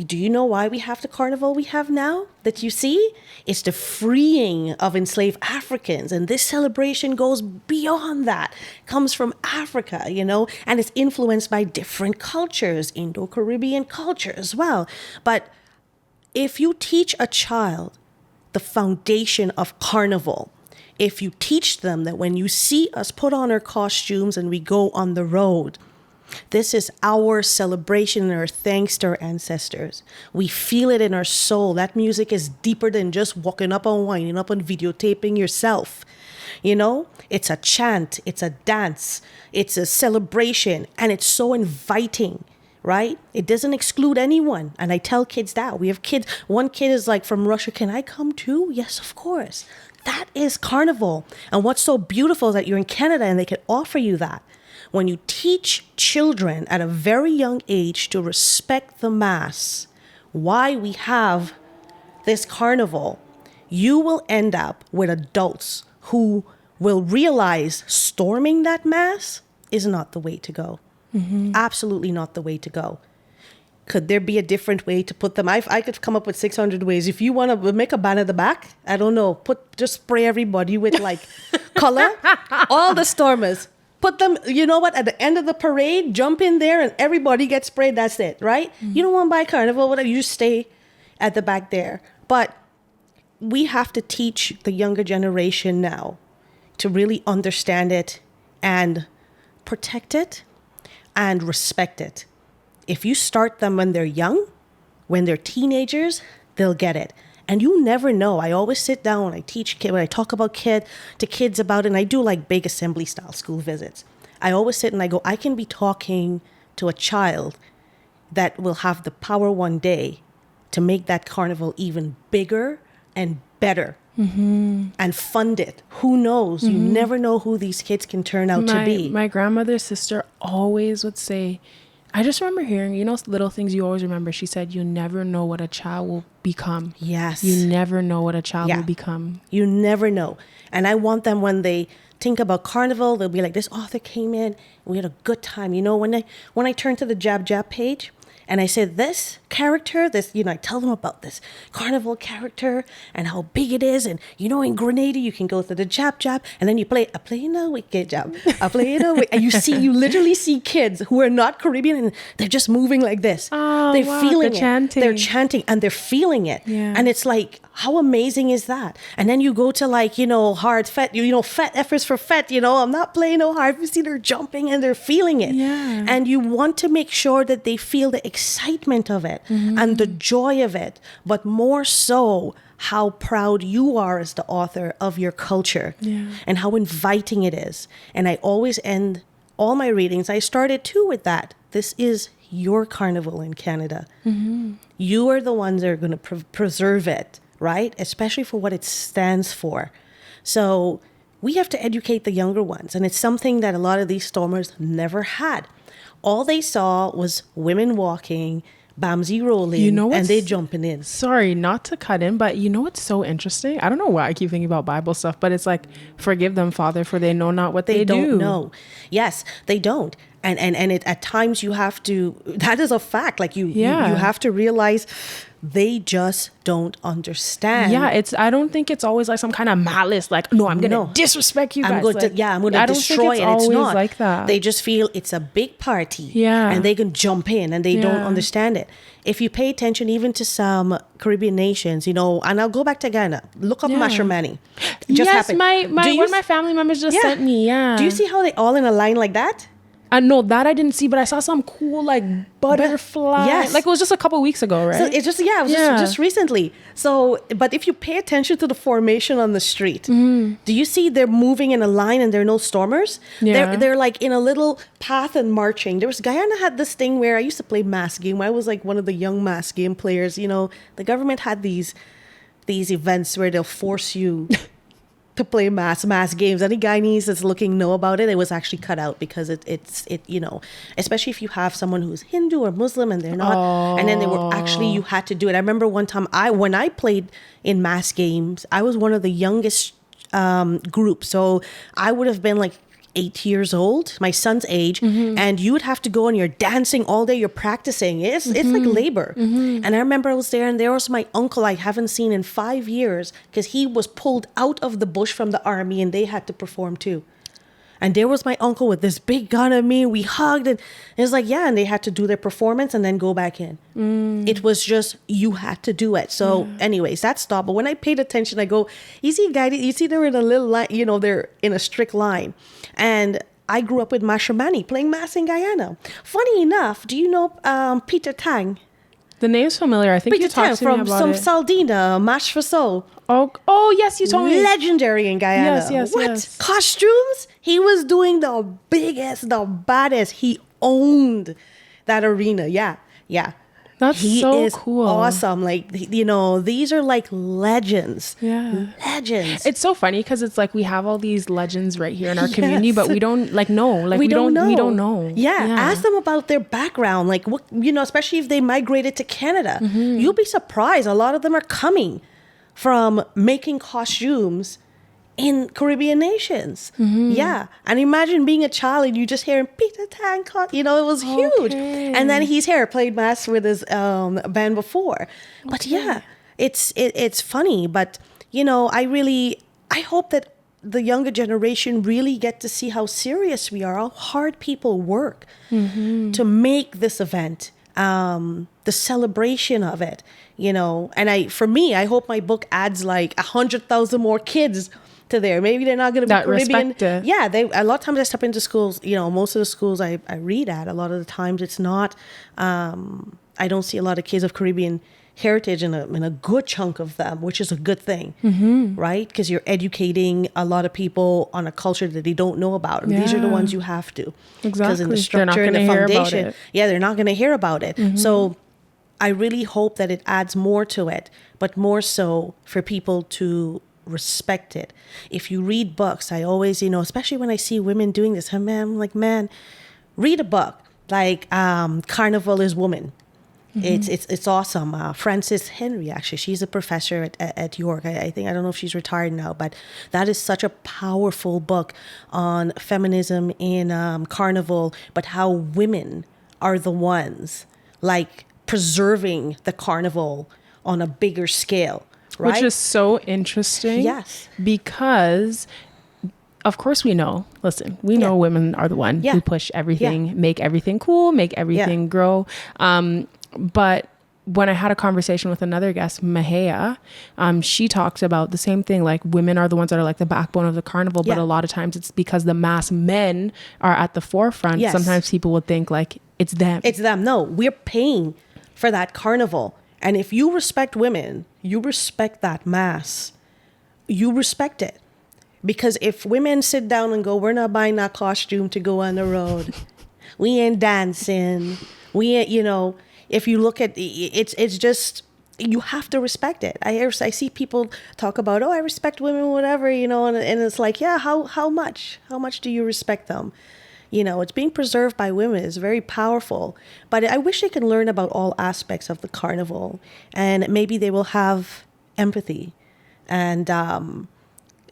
Speaker 1: do you know why we have the Carnival we have now that you see? It's the freeing of enslaved Africans. And this celebration goes beyond that. It comes from Africa, you know, and it's influenced by different cultures, Indo-Caribbean culture as well. But if you teach a child the foundation of Carnival, if you teach them that when you see us put on our costumes and we go on the road, this is our celebration and our thanks to our ancestors. We feel it in our soul. That music is deeper than just walking up and winding up and videotaping yourself. You know, it's a chant, it's a dance, it's a celebration, and it's so inviting, right? It doesn't exclude anyone. And I tell kids that. We have kids. One kid is like, from Russia, can I come too? Yes, of course. That is Carnival. And what's so beautiful is that you're in Canada and they can offer you that. When you teach children at a very young age to respect the Mass, why we have this Carnival, you will end up with adults who will realize storming that Mass is not the way to go. Absolutely not the way to go. Could there be a different way to put them? I could come up with 600 ways. If you want to make a banner at the back, I don't know, just spray everybody with like color, all the stormers. Put them, you know what, at the end of the parade, jump in there and everybody gets sprayed. That's it, right? You don't want to buy Carnival, whatever, you just stay at the back there. But we have to teach the younger generation now to really understand it and protect it and respect it. If you start them when they're young, when they're teenagers, they'll get it. And you never know. I always sit down when I teach kids, when I talk about kids about it, and I do like big assembly style school visits. I always sit and I go, I can be talking to a child that will have the power one day to make that Carnival even bigger and better and fund it. Who knows? You never know who these kids can turn out to be.
Speaker 2: My grandmother's sister always would say, I just remember hearing, you know, little things you always remember. She said, you never know what a child will become.
Speaker 1: Yes.
Speaker 2: You never know what a child will become.
Speaker 1: You never know. And I want them, when they think about Carnival, they'll be like, this author came in, and we had a good time. You know, when I turn to the Jab Jab page, and I said, this character, this, you know, I tell them about this Carnival character and how big it is. And, you know, in Grenada, you can go to the Jab Jab and then you play, I play no wicked jab. I play no wicked. And you literally see kids who are not Caribbean and they're just moving like this.
Speaker 2: Oh,
Speaker 1: they're
Speaker 2: wow,
Speaker 1: feeling
Speaker 2: they're
Speaker 1: it.
Speaker 2: chanting.
Speaker 1: They're chanting and they're feeling it.
Speaker 2: Yeah.
Speaker 1: And it's like, how amazing is that? And then you go to like, you know, hard fet, you know, fet efforts for fet, you know, I'm not playing no hard. You see, they're jumping and they're feeling it.
Speaker 2: Yeah.
Speaker 1: And you want to make sure that they feel the excitement of it and the joy of it, but more so how proud you are as the author of your culture and how inviting it is. And I always end all my readings, I started too with that. This is your Carnival in Canada. You are the ones that are going to preserve it, right? Especially for what it stands for. So we have to educate the younger ones. And it's something that a lot of these stormers never had. All they saw was women walking, Bamsy rolling,
Speaker 2: You know
Speaker 1: and
Speaker 2: what's-
Speaker 1: they jumping in.
Speaker 2: Sorry, not to cut in, but you know what's so interesting? I don't know why I keep thinking about Bible stuff, but it's like, forgive them, Father, for they know not what they
Speaker 1: Don't
Speaker 2: do.
Speaker 1: know. Yes, they don't. And it, at times you have to, that is a fact. Like you have to realize they just don't understand.
Speaker 2: Yeah, I don't think it's always like some kind of malice, like, no, I'm going to disrespect you guys.
Speaker 1: I'm going
Speaker 2: Like,
Speaker 1: to
Speaker 2: I don't
Speaker 1: destroy
Speaker 2: think
Speaker 1: it. It's
Speaker 2: always
Speaker 1: not
Speaker 2: like that.
Speaker 1: They just feel it's a big party.
Speaker 2: Yeah.
Speaker 1: And they can jump in and they don't
Speaker 2: Yeah.
Speaker 1: understand it. If you pay attention even to some Caribbean nations, you know, and I'll go back to Ghana, look up Mashermani. It just
Speaker 2: Yes,
Speaker 1: happened.
Speaker 2: one of my family members just sent me. Yeah.
Speaker 1: Do you see how they all in a line like that?
Speaker 2: No, that I didn't see, but I saw some cool like butterfly.
Speaker 1: Yes.
Speaker 2: Like it was just a couple weeks ago, right?
Speaker 1: So it just, yeah, it was just recently. So, but if you pay attention to the formation on the street, do you see they're moving in a line and there are no stormers?
Speaker 2: Yeah.
Speaker 1: They're like in a little path and marching. Guyana had this thing where I used to play mass game. I was like one of the young mass game players. You know, the government had these events where they'll force you to play mass games. Any Guyanese that's looking know about it. It was actually cut out because it's you know, especially if you have someone who's Hindu or Muslim and they're not, and then they were actually, you had to do it. I remember one time when I played in mass games, I was one of the youngest groups, so I would have been like 8 years old, my son's age, and you would have to go and you're dancing all day, you're practicing. It's like labor. And I remember I was there and there was my uncle I haven't seen in 5 years because he was pulled out of the bush from the army and they had to perform too. And there was my uncle with this big gun at me. We hugged and it was like, yeah, and they had to do their performance and then go back in. It was just, you had to do it. So anyways, that stopped. But when I paid attention, I go, you see they're in a little line, you know, they're in a strict line. And I grew up with Mashamani playing mass in Guyana. Funny enough, do you know Peter Tang?
Speaker 2: The name's familiar. I think
Speaker 1: Peter
Speaker 2: you talked to me
Speaker 1: from
Speaker 2: about
Speaker 1: some
Speaker 2: it.
Speaker 1: Saldina, Mash for Soul.
Speaker 2: Oh, yes, you told me.
Speaker 1: Legendary in Guyana.
Speaker 2: Yes.
Speaker 1: What? Costumes? He was doing the biggest, the baddest. He owned that arena. Yeah.
Speaker 2: That's
Speaker 1: he
Speaker 2: so
Speaker 1: is
Speaker 2: cool.
Speaker 1: Awesome. Like, you know, these are like legends.
Speaker 2: Yeah.
Speaker 1: Legends.
Speaker 2: It's so funny because it's like we have all these legends right here in our community, but we don't like know. Like we don't know.
Speaker 1: Yeah. Ask them about their background. Like, what, you know, especially if they migrated to Canada. You'll be surprised. A lot of them are coming from making costumes in Caribbean nations. Yeah. And imagine being a child and you just hearing Peter Tan, you know, it was huge. And then he's here, played mass with his band before. But yeah, it's funny. But, you know, I hope that the younger generation really get to see how serious we are, how hard people work to make this event, the celebration of it, you know. And for me, I hope my book adds like 100,000 more kids to there. Maybe they're not going to be
Speaker 2: that
Speaker 1: Caribbean.
Speaker 2: Respect it.
Speaker 1: Yeah, a lot of times I step into schools, you know, most of the schools I read at, a lot of the times it's not, I don't see a lot of kids of Caribbean heritage in a good chunk of them, which is a good thing, right? Because you're educating a lot of people on a culture that they don't know about. And these are the ones you have to.
Speaker 2: Exactly.
Speaker 1: Because in the structure and the foundation, they're not going to hear about it. So I really hope that it adds more to it, but more so for people to respect it. If you read books, I always, you know, especially when I see women doing this, I'm like, man, read a book like Carnival is Woman. It's awesome. Frances Henry, actually, she's a professor at York. I think, I don't know if she's retired now, but that is such a powerful book on feminism in Carnival, but how women are the ones like preserving the Carnival on a bigger scale. Right?
Speaker 2: Which is so interesting.
Speaker 1: Yes.
Speaker 2: Because of course we know women are the one who push everything, make everything cool, make everything grow. But when I had a conversation with another guest, Mahea, she talks about the same thing. Like women are the ones that are like the backbone of the carnival, but a lot of times it's because the mass men are at the forefront. Yes. Sometimes people would think like it's them.
Speaker 1: It's them. No, we're paying for that carnival. And if you respect women, you respect that mass. You respect it. Because if women sit down and go, we're not buying that costume to go on the road. We ain't dancing. We ain't, you know, if you look at it's just, you have to respect it. I see people talk about, I respect women, whatever, you know, and it's like, yeah, how much? How much do you respect them? You know, it's being preserved by women is very powerful. But I wish they could learn about all aspects of the carnival. And maybe they will have empathy and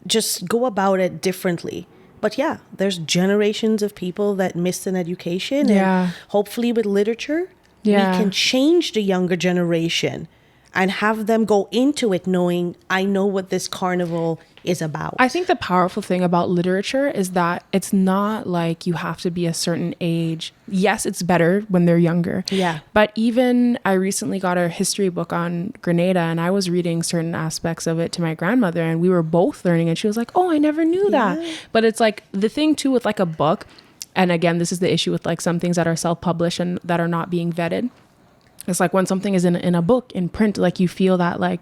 Speaker 1: just go about it differently. But yeah, there's generations of people that missed an education. And hopefully with literature, we can change the younger generation and have them go into it knowing, I know what this carnival is about.
Speaker 2: I think the powerful thing about literature is that it's not like you have to be a certain age. Yes, it's better when they're younger.
Speaker 1: Yeah.
Speaker 2: But even I recently got a history book on Grenada and I was reading certain aspects of it to my grandmother and we were both learning and she was like, I never knew that. But it's like the thing too with like a book, and again, this is the issue with like some things that are self-published and that are not being vetted. It's like when something is in a book, in print, like you feel that like,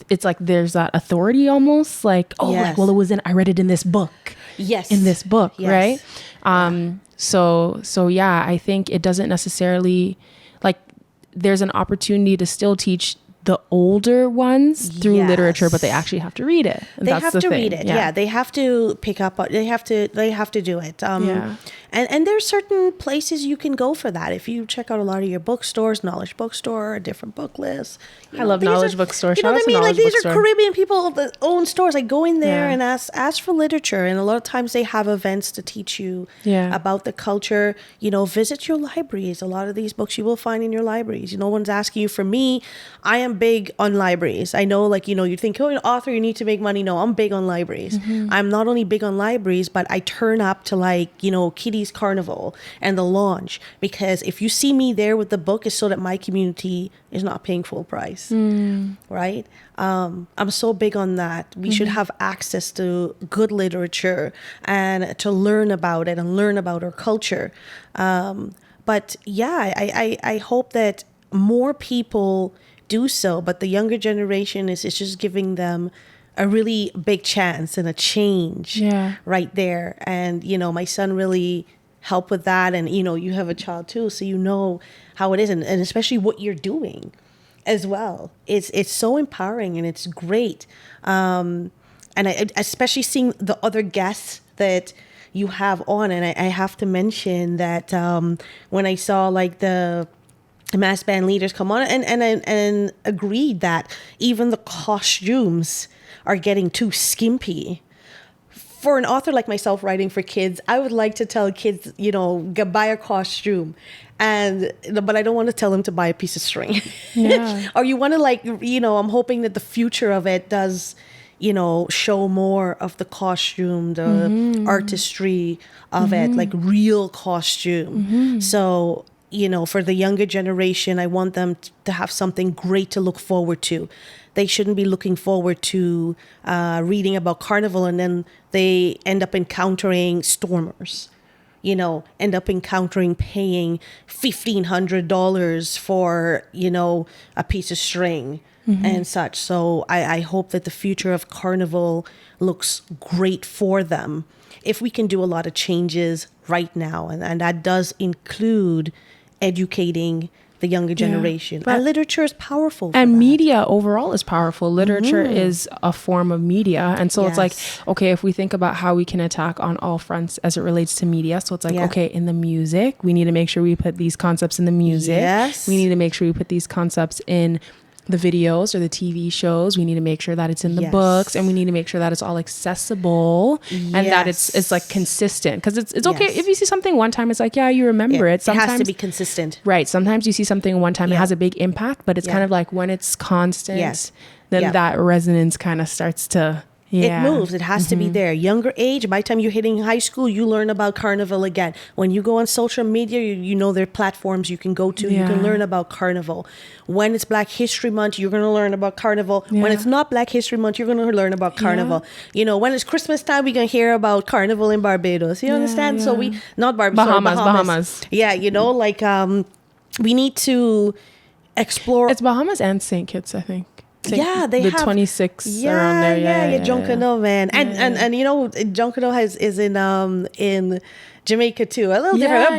Speaker 2: it's like there's that authority almost like, oh,
Speaker 1: Yes.
Speaker 2: like, well, I read it in this book.
Speaker 1: Yes.
Speaker 2: In this book,
Speaker 1: Yes.
Speaker 2: right? So yeah, I think it doesn't necessarily, like, there's an opportunity to still teach the older ones through
Speaker 1: Yes.
Speaker 2: literature, but they actually have to read it. And
Speaker 1: They
Speaker 2: that's
Speaker 1: have
Speaker 2: the
Speaker 1: to
Speaker 2: thing.
Speaker 1: read it. Yeah. They have to pick up. They have to do it.
Speaker 2: Yeah.
Speaker 1: And there's certain places you can go for that. If you check out a lot of your bookstores, Knowledge Bookstore, a different book list.
Speaker 2: I love Knowledge Bookstore.
Speaker 1: You know
Speaker 2: Shout
Speaker 1: what
Speaker 2: out
Speaker 1: I
Speaker 2: to
Speaker 1: mean? Like
Speaker 2: Knowledge
Speaker 1: these
Speaker 2: Bookstore.
Speaker 1: are Caribbean people that own stores. Like go in there
Speaker 2: Yeah.
Speaker 1: and ask for literature. And a lot of times they have events to teach you
Speaker 2: Yeah.
Speaker 1: about the culture. You know, visit your libraries. A lot of these books you will find in your libraries. No one's asking you. For me, I am big on libraries. I know, like, you know, you think, oh, an author, you need to make money. No, I'm big on libraries. I'm not only big on libraries, but I turn up to, like, you know, Kitty's Carnival and the launch, because if you see me there with the book, it's so that my community is not paying full price, right? I'm so big on that. We should have access to good literature and to learn about it and learn about our culture. But yeah, I hope that more people do so, but the younger generation is just giving them a really big chance and a change right there. And, you know, my son really helped with that. And, you know, you have a child too, so you know how it is. And especially what you're doing as well. It's so empowering and it's great. And I especially seeing the other guests that you have on. And I have to mention that when I saw like the mass band leaders come on and agreed that even the costumes are getting too skimpy. For an author like myself writing for kids, I would like to tell kids, you know, buy a costume, but I don't want to tell them to buy a piece of string.
Speaker 2: Yeah.
Speaker 1: Or you want to, like, you know, I'm hoping that the future of it does, you know, show more of the costume, the artistry of it, like real costume. So, you know, for the younger generation, I want them to have something great to look forward to. They shouldn't be looking forward to reading about Carnival and then they end up encountering stormers, you know, end up encountering paying $1,500 for, you know, a piece of string and such. So I hope that the future of Carnival looks great for them if we can do a lot of changes right now. And that does include educating the younger generation.
Speaker 2: But-
Speaker 1: And literature is powerful. For
Speaker 2: And
Speaker 1: that.
Speaker 2: media overall is powerful. Literature is a form of media. And so it's like,
Speaker 1: Yes.
Speaker 2: okay, if we think about how we can attack on all fronts as it relates to media. So it's like,
Speaker 1: Yeah.
Speaker 2: okay, in the music, we need to make sure we put these concepts in the music.
Speaker 1: Yes.
Speaker 2: We need to make sure we put these concepts in the videos or the TV shows. We need to make sure that it's in the
Speaker 1: Yes.
Speaker 2: books, and we need to make sure that it's all accessible and that it's
Speaker 1: Yes.
Speaker 2: like consistent. Because it's okay
Speaker 1: Yes.
Speaker 2: if you see something one time, it's like, yeah, you remember it.
Speaker 1: It
Speaker 2: Sometimes
Speaker 1: has to be consistent.
Speaker 2: right. Sometimes you see something one time, it
Speaker 1: Yeah.
Speaker 2: has a big impact, but it's
Speaker 1: Yeah.
Speaker 2: kind of like when it's constant,
Speaker 1: Yes.
Speaker 2: then
Speaker 1: Yeah.
Speaker 2: that resonance kind of starts to,
Speaker 1: It moves. It has to be there. Younger age, by the time you're hitting high school, you learn about Carnival again. When you go on social media, you know there are platforms you can go to. You can
Speaker 2: Yeah.
Speaker 1: learn about Carnival. When it's Black History Month, you're going to learn about Carnival. When
Speaker 2: Yeah.
Speaker 1: it's not Black History Month, you're going to learn about Carnival. You know, when it's Christmas time, we're going to hear about Carnival in Barbados. You understand? So
Speaker 2: yeah.
Speaker 1: not Barbados, sorry,
Speaker 2: Bahamas.
Speaker 1: Yeah, you know, like we need to explore.
Speaker 2: It's Bahamas and St. Kitts, I think.
Speaker 1: Yeah, they
Speaker 2: the
Speaker 1: have
Speaker 2: 26 around there. Yeah,
Speaker 1: Junkanoo, man, and you know, Junkanoo is in Jamaica too. A little different.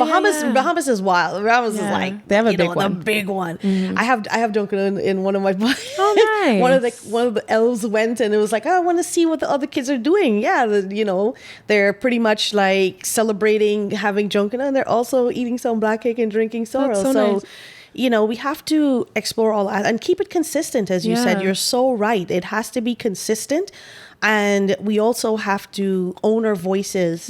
Speaker 1: Bahamas is wild. Bahamas is like
Speaker 2: they have a
Speaker 1: you
Speaker 2: big
Speaker 1: know,
Speaker 2: one.
Speaker 1: the big one. I have Junkanoo in one of my books.
Speaker 2: Oh, nice.
Speaker 1: one of the elves went and it was like, oh, I want to see what the other kids are doing. Yeah, you know, they're pretty much like celebrating having Junkanoo, and they're also eating some black cake and drinking sorrel.
Speaker 2: That's so nice.
Speaker 1: You know, we have to explore all that and keep it consistent. As you said,
Speaker 2: Yeah.
Speaker 1: you're so right. It has to be consistent. And we also have to own our voices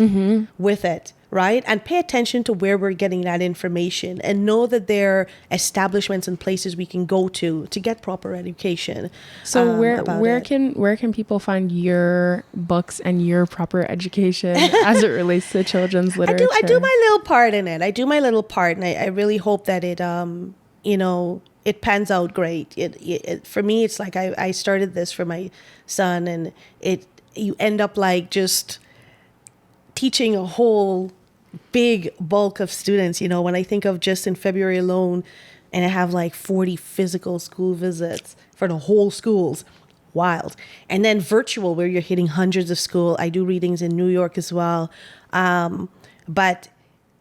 Speaker 1: with it, right? And pay attention to where we're getting that information and know that there are establishments and places we can go to get proper education.
Speaker 2: So
Speaker 1: about
Speaker 2: where
Speaker 1: it.
Speaker 2: can people find your books and your proper education as it relates to children's literature?
Speaker 1: I do my little part in it. I do my little part, and I really hope that it, you know, it pans out great. It for me, it's like I started this for my son, and you end up like just teaching a whole big bulk of students. You know, when I think of just in February alone, and I have like 40 physical school visits for the whole schools. Wild. And then virtual, where you're hitting hundreds of school. I do readings in New York as well. But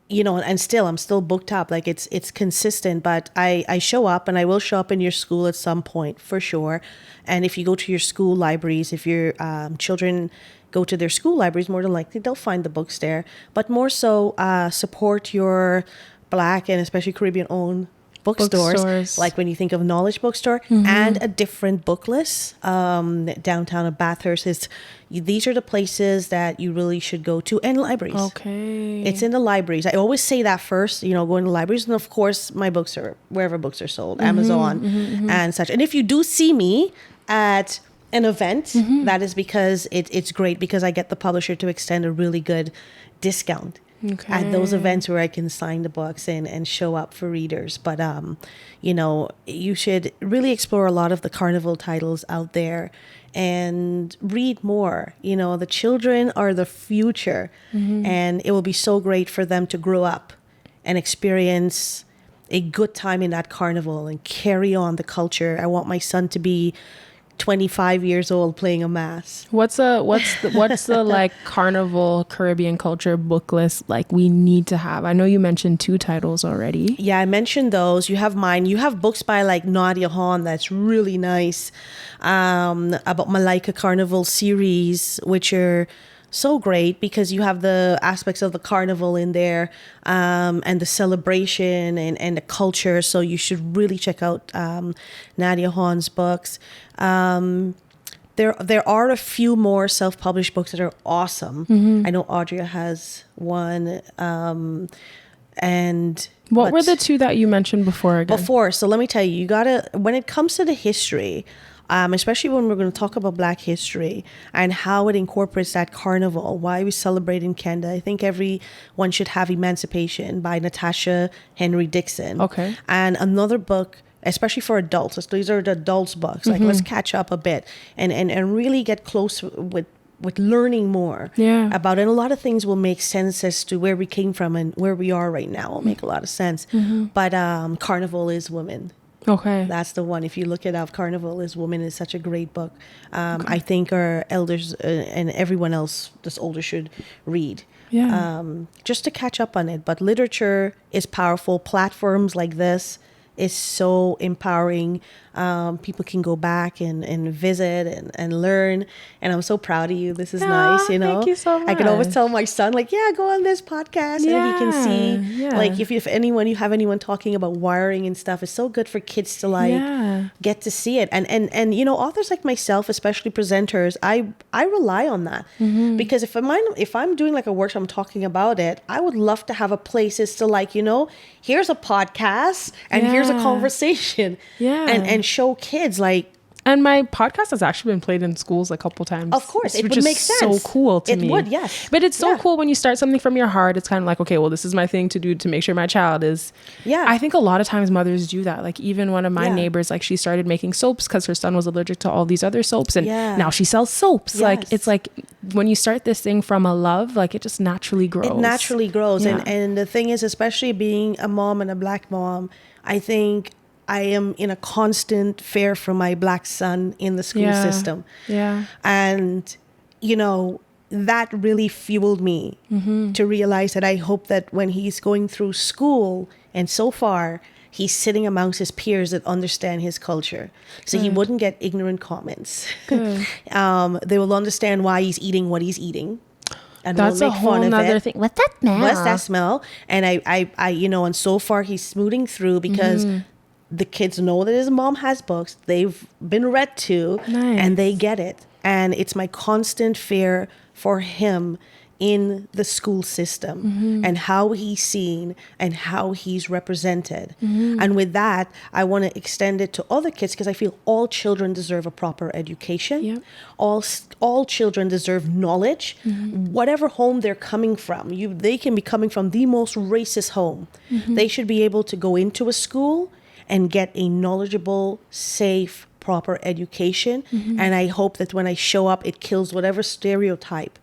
Speaker 1: you know, and still, I'm still booked up. Like it's consistent, but I show up, and I will show up in your school at some point for sure. And if you go to your school libraries, if your children go to their school libraries, more than likely they'll find the books there. But more so, support your Black and especially Caribbean owned bookstores, like when you think of Knowledge Bookstore, and a different book list downtown of Bathurst. These are the places that you really should go to, and libraries.
Speaker 2: Okay.
Speaker 1: It's in the libraries. I always say that first, you know, go into libraries, and of course my books are wherever books are sold, Amazon and such. And if you do see me at an event, that is because it's great, because I get the publisher to extend a really good discount at those events where I can sign the books and show up for readers. But, you know, you should really explore a lot of the Carnival titles out there and read more. You know, the children are the future, and it will be so great for them to grow up and experience a good time in that carnival and carry on the culture. I want my son to be 25 years old playing a mass.
Speaker 2: What's the like Carnival Caribbean culture book list like we need to have? I know you mentioned 2 titles already.
Speaker 1: Yeah, I mentioned those. You have mine. You have books by like Nadia Hahn that's really nice, about Malaika Carnival series, which are so great because you have the aspects of the carnival in there, and the celebration and the culture. So you should really check out Nadia Hahn's books. There are a few more self-published books that are awesome. I know Audrey has one. And
Speaker 2: what were the 2 that you mentioned before again?
Speaker 1: So let me tell you, you gotta, when it comes to the history, especially when we're going to talk about Black history and how it incorporates that carnival, why we celebrate in Canada. I think everyone should have Emancipation by Natasha Henry Dixon.
Speaker 2: Okay.
Speaker 1: And another book, especially for adults. These are the adults' books. Like, let's catch up a bit and really get close with learning more about it. And a lot of things will make sense as to where we came from and where we are right now. Will make a lot of sense. But Carnival is Women.
Speaker 2: Okay.
Speaker 1: That's the one. If you look it up, Carnival is Women is such a great book. I think our elders and everyone else that's older should read. Just to catch up on it. But literature is powerful. Platforms like this is so empowering. People can go back and visit and learn. And I'm so proud of you. This is nice, you know.
Speaker 2: Thank you so much.
Speaker 1: I can always tell my son, like, yeah, go on this podcast. And he can see, like, if you have anyone talking about wiring and stuff, it's so good for kids to, like, get to see it. And you know, authors like myself, especially presenters, I rely on that. Because if I'm doing, like, a workshop, I'm talking about it, I would love to have a place is to, like, you know, here's a podcast and here's a conversation. And show kids, like,
Speaker 2: and my podcast has actually been played in schools a couple times.
Speaker 1: Of course, it
Speaker 2: which
Speaker 1: would
Speaker 2: is
Speaker 1: make sense.
Speaker 2: So cool to me.
Speaker 1: It would, yes.
Speaker 2: But it's so cool when you start something from your heart. It's kind of like, okay, well, this is my thing to do to make sure my child is. I think a lot of times mothers do that. Like, even one of my neighbors, like, she started making soaps because her son was allergic to all these other soaps, and now she sells soaps. Like, it's like when you start this thing from a love, like, it just naturally grows.
Speaker 1: It naturally grows, and the thing is, especially being a mom and a Black mom, I think I am in a constant fear for my Black son in the school system. And, you know, that really fueled me to realize that I hope that when he's going through school, and so far, he's sitting amongst his peers that understand his culture. So he wouldn't get ignorant comments. They will understand why he's eating what he's eating. And
Speaker 2: that's a whole nother thing. What's that smell?
Speaker 1: What's that smell? And I, you know, and so far he's smoothing through because the kids know that his mom has books. They've been read to, and they get it. And it's my constant fear for him in the school system and how he's seen and how he's represented. And with that, I want to extend it to other kids because I feel all children deserve a proper education. All children deserve knowledge. Whatever home they're coming from, they can be coming from the most racist home. They should be able to go into a school and get a knowledgeable, safe, proper education. And I hope that when I show up, it kills whatever stereotype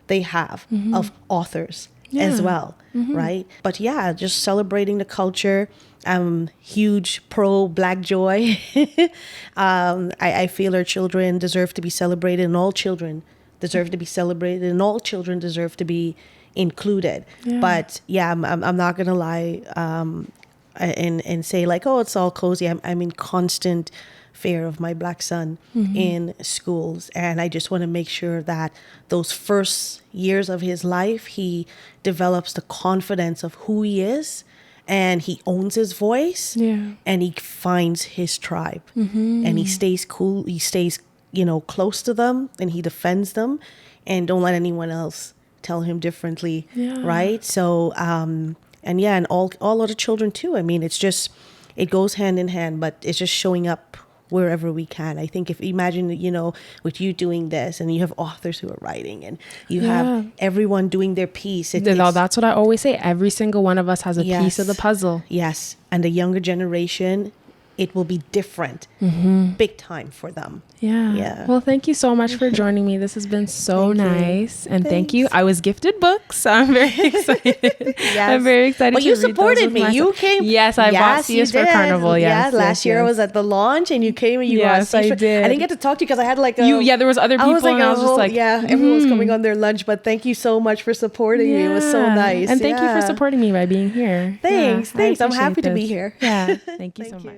Speaker 1: they have of authors as well, right? But yeah, just celebrating the culture. I'm huge pro Black joy. I feel our children deserve to be celebrated, and all children deserve to be celebrated, and all children deserve to be included.
Speaker 2: Yeah.
Speaker 1: But yeah, I'm not gonna lie and say like, oh, it's all cozy. I'm in constant fear of my Black son in schools, and I just want to make sure that those first years of his life, he develops the confidence of who he is, and he owns his voice, and he finds his tribe, and he stays cool. He stays, close to them, and he defends them, and don't let anyone else tell him differently, right? So, and all other children too. I mean, it goes hand in hand, but it's just showing up wherever we can. I think if imagine, with you doing this, and you have authors who are writing, and you have everyone doing their piece.
Speaker 2: That's what I always say. Every single one of us has a piece of the puzzle.
Speaker 1: Yes. And the younger generation, it will be different, big time for them.
Speaker 2: Yeah. Well, thank you so much for joining me. This has been so nice. And thank you. I was gifted books, so I'm very excited. I'm very excited
Speaker 1: to read those. But you supported me. You came.
Speaker 2: Yes, I bought CS for Carnival. Yes.
Speaker 1: Last year I was at the launch, and you came and you got CS.
Speaker 2: I did.
Speaker 1: I didn't get to talk to you because I had like
Speaker 2: there was other people, and I was just like,
Speaker 1: everyone was coming on their lunch. But thank you so much for supporting me. It was so nice.
Speaker 2: And thank you for supporting me by being here.
Speaker 1: Thanks. I'm happy to be here.
Speaker 2: Yeah. Thank you so much.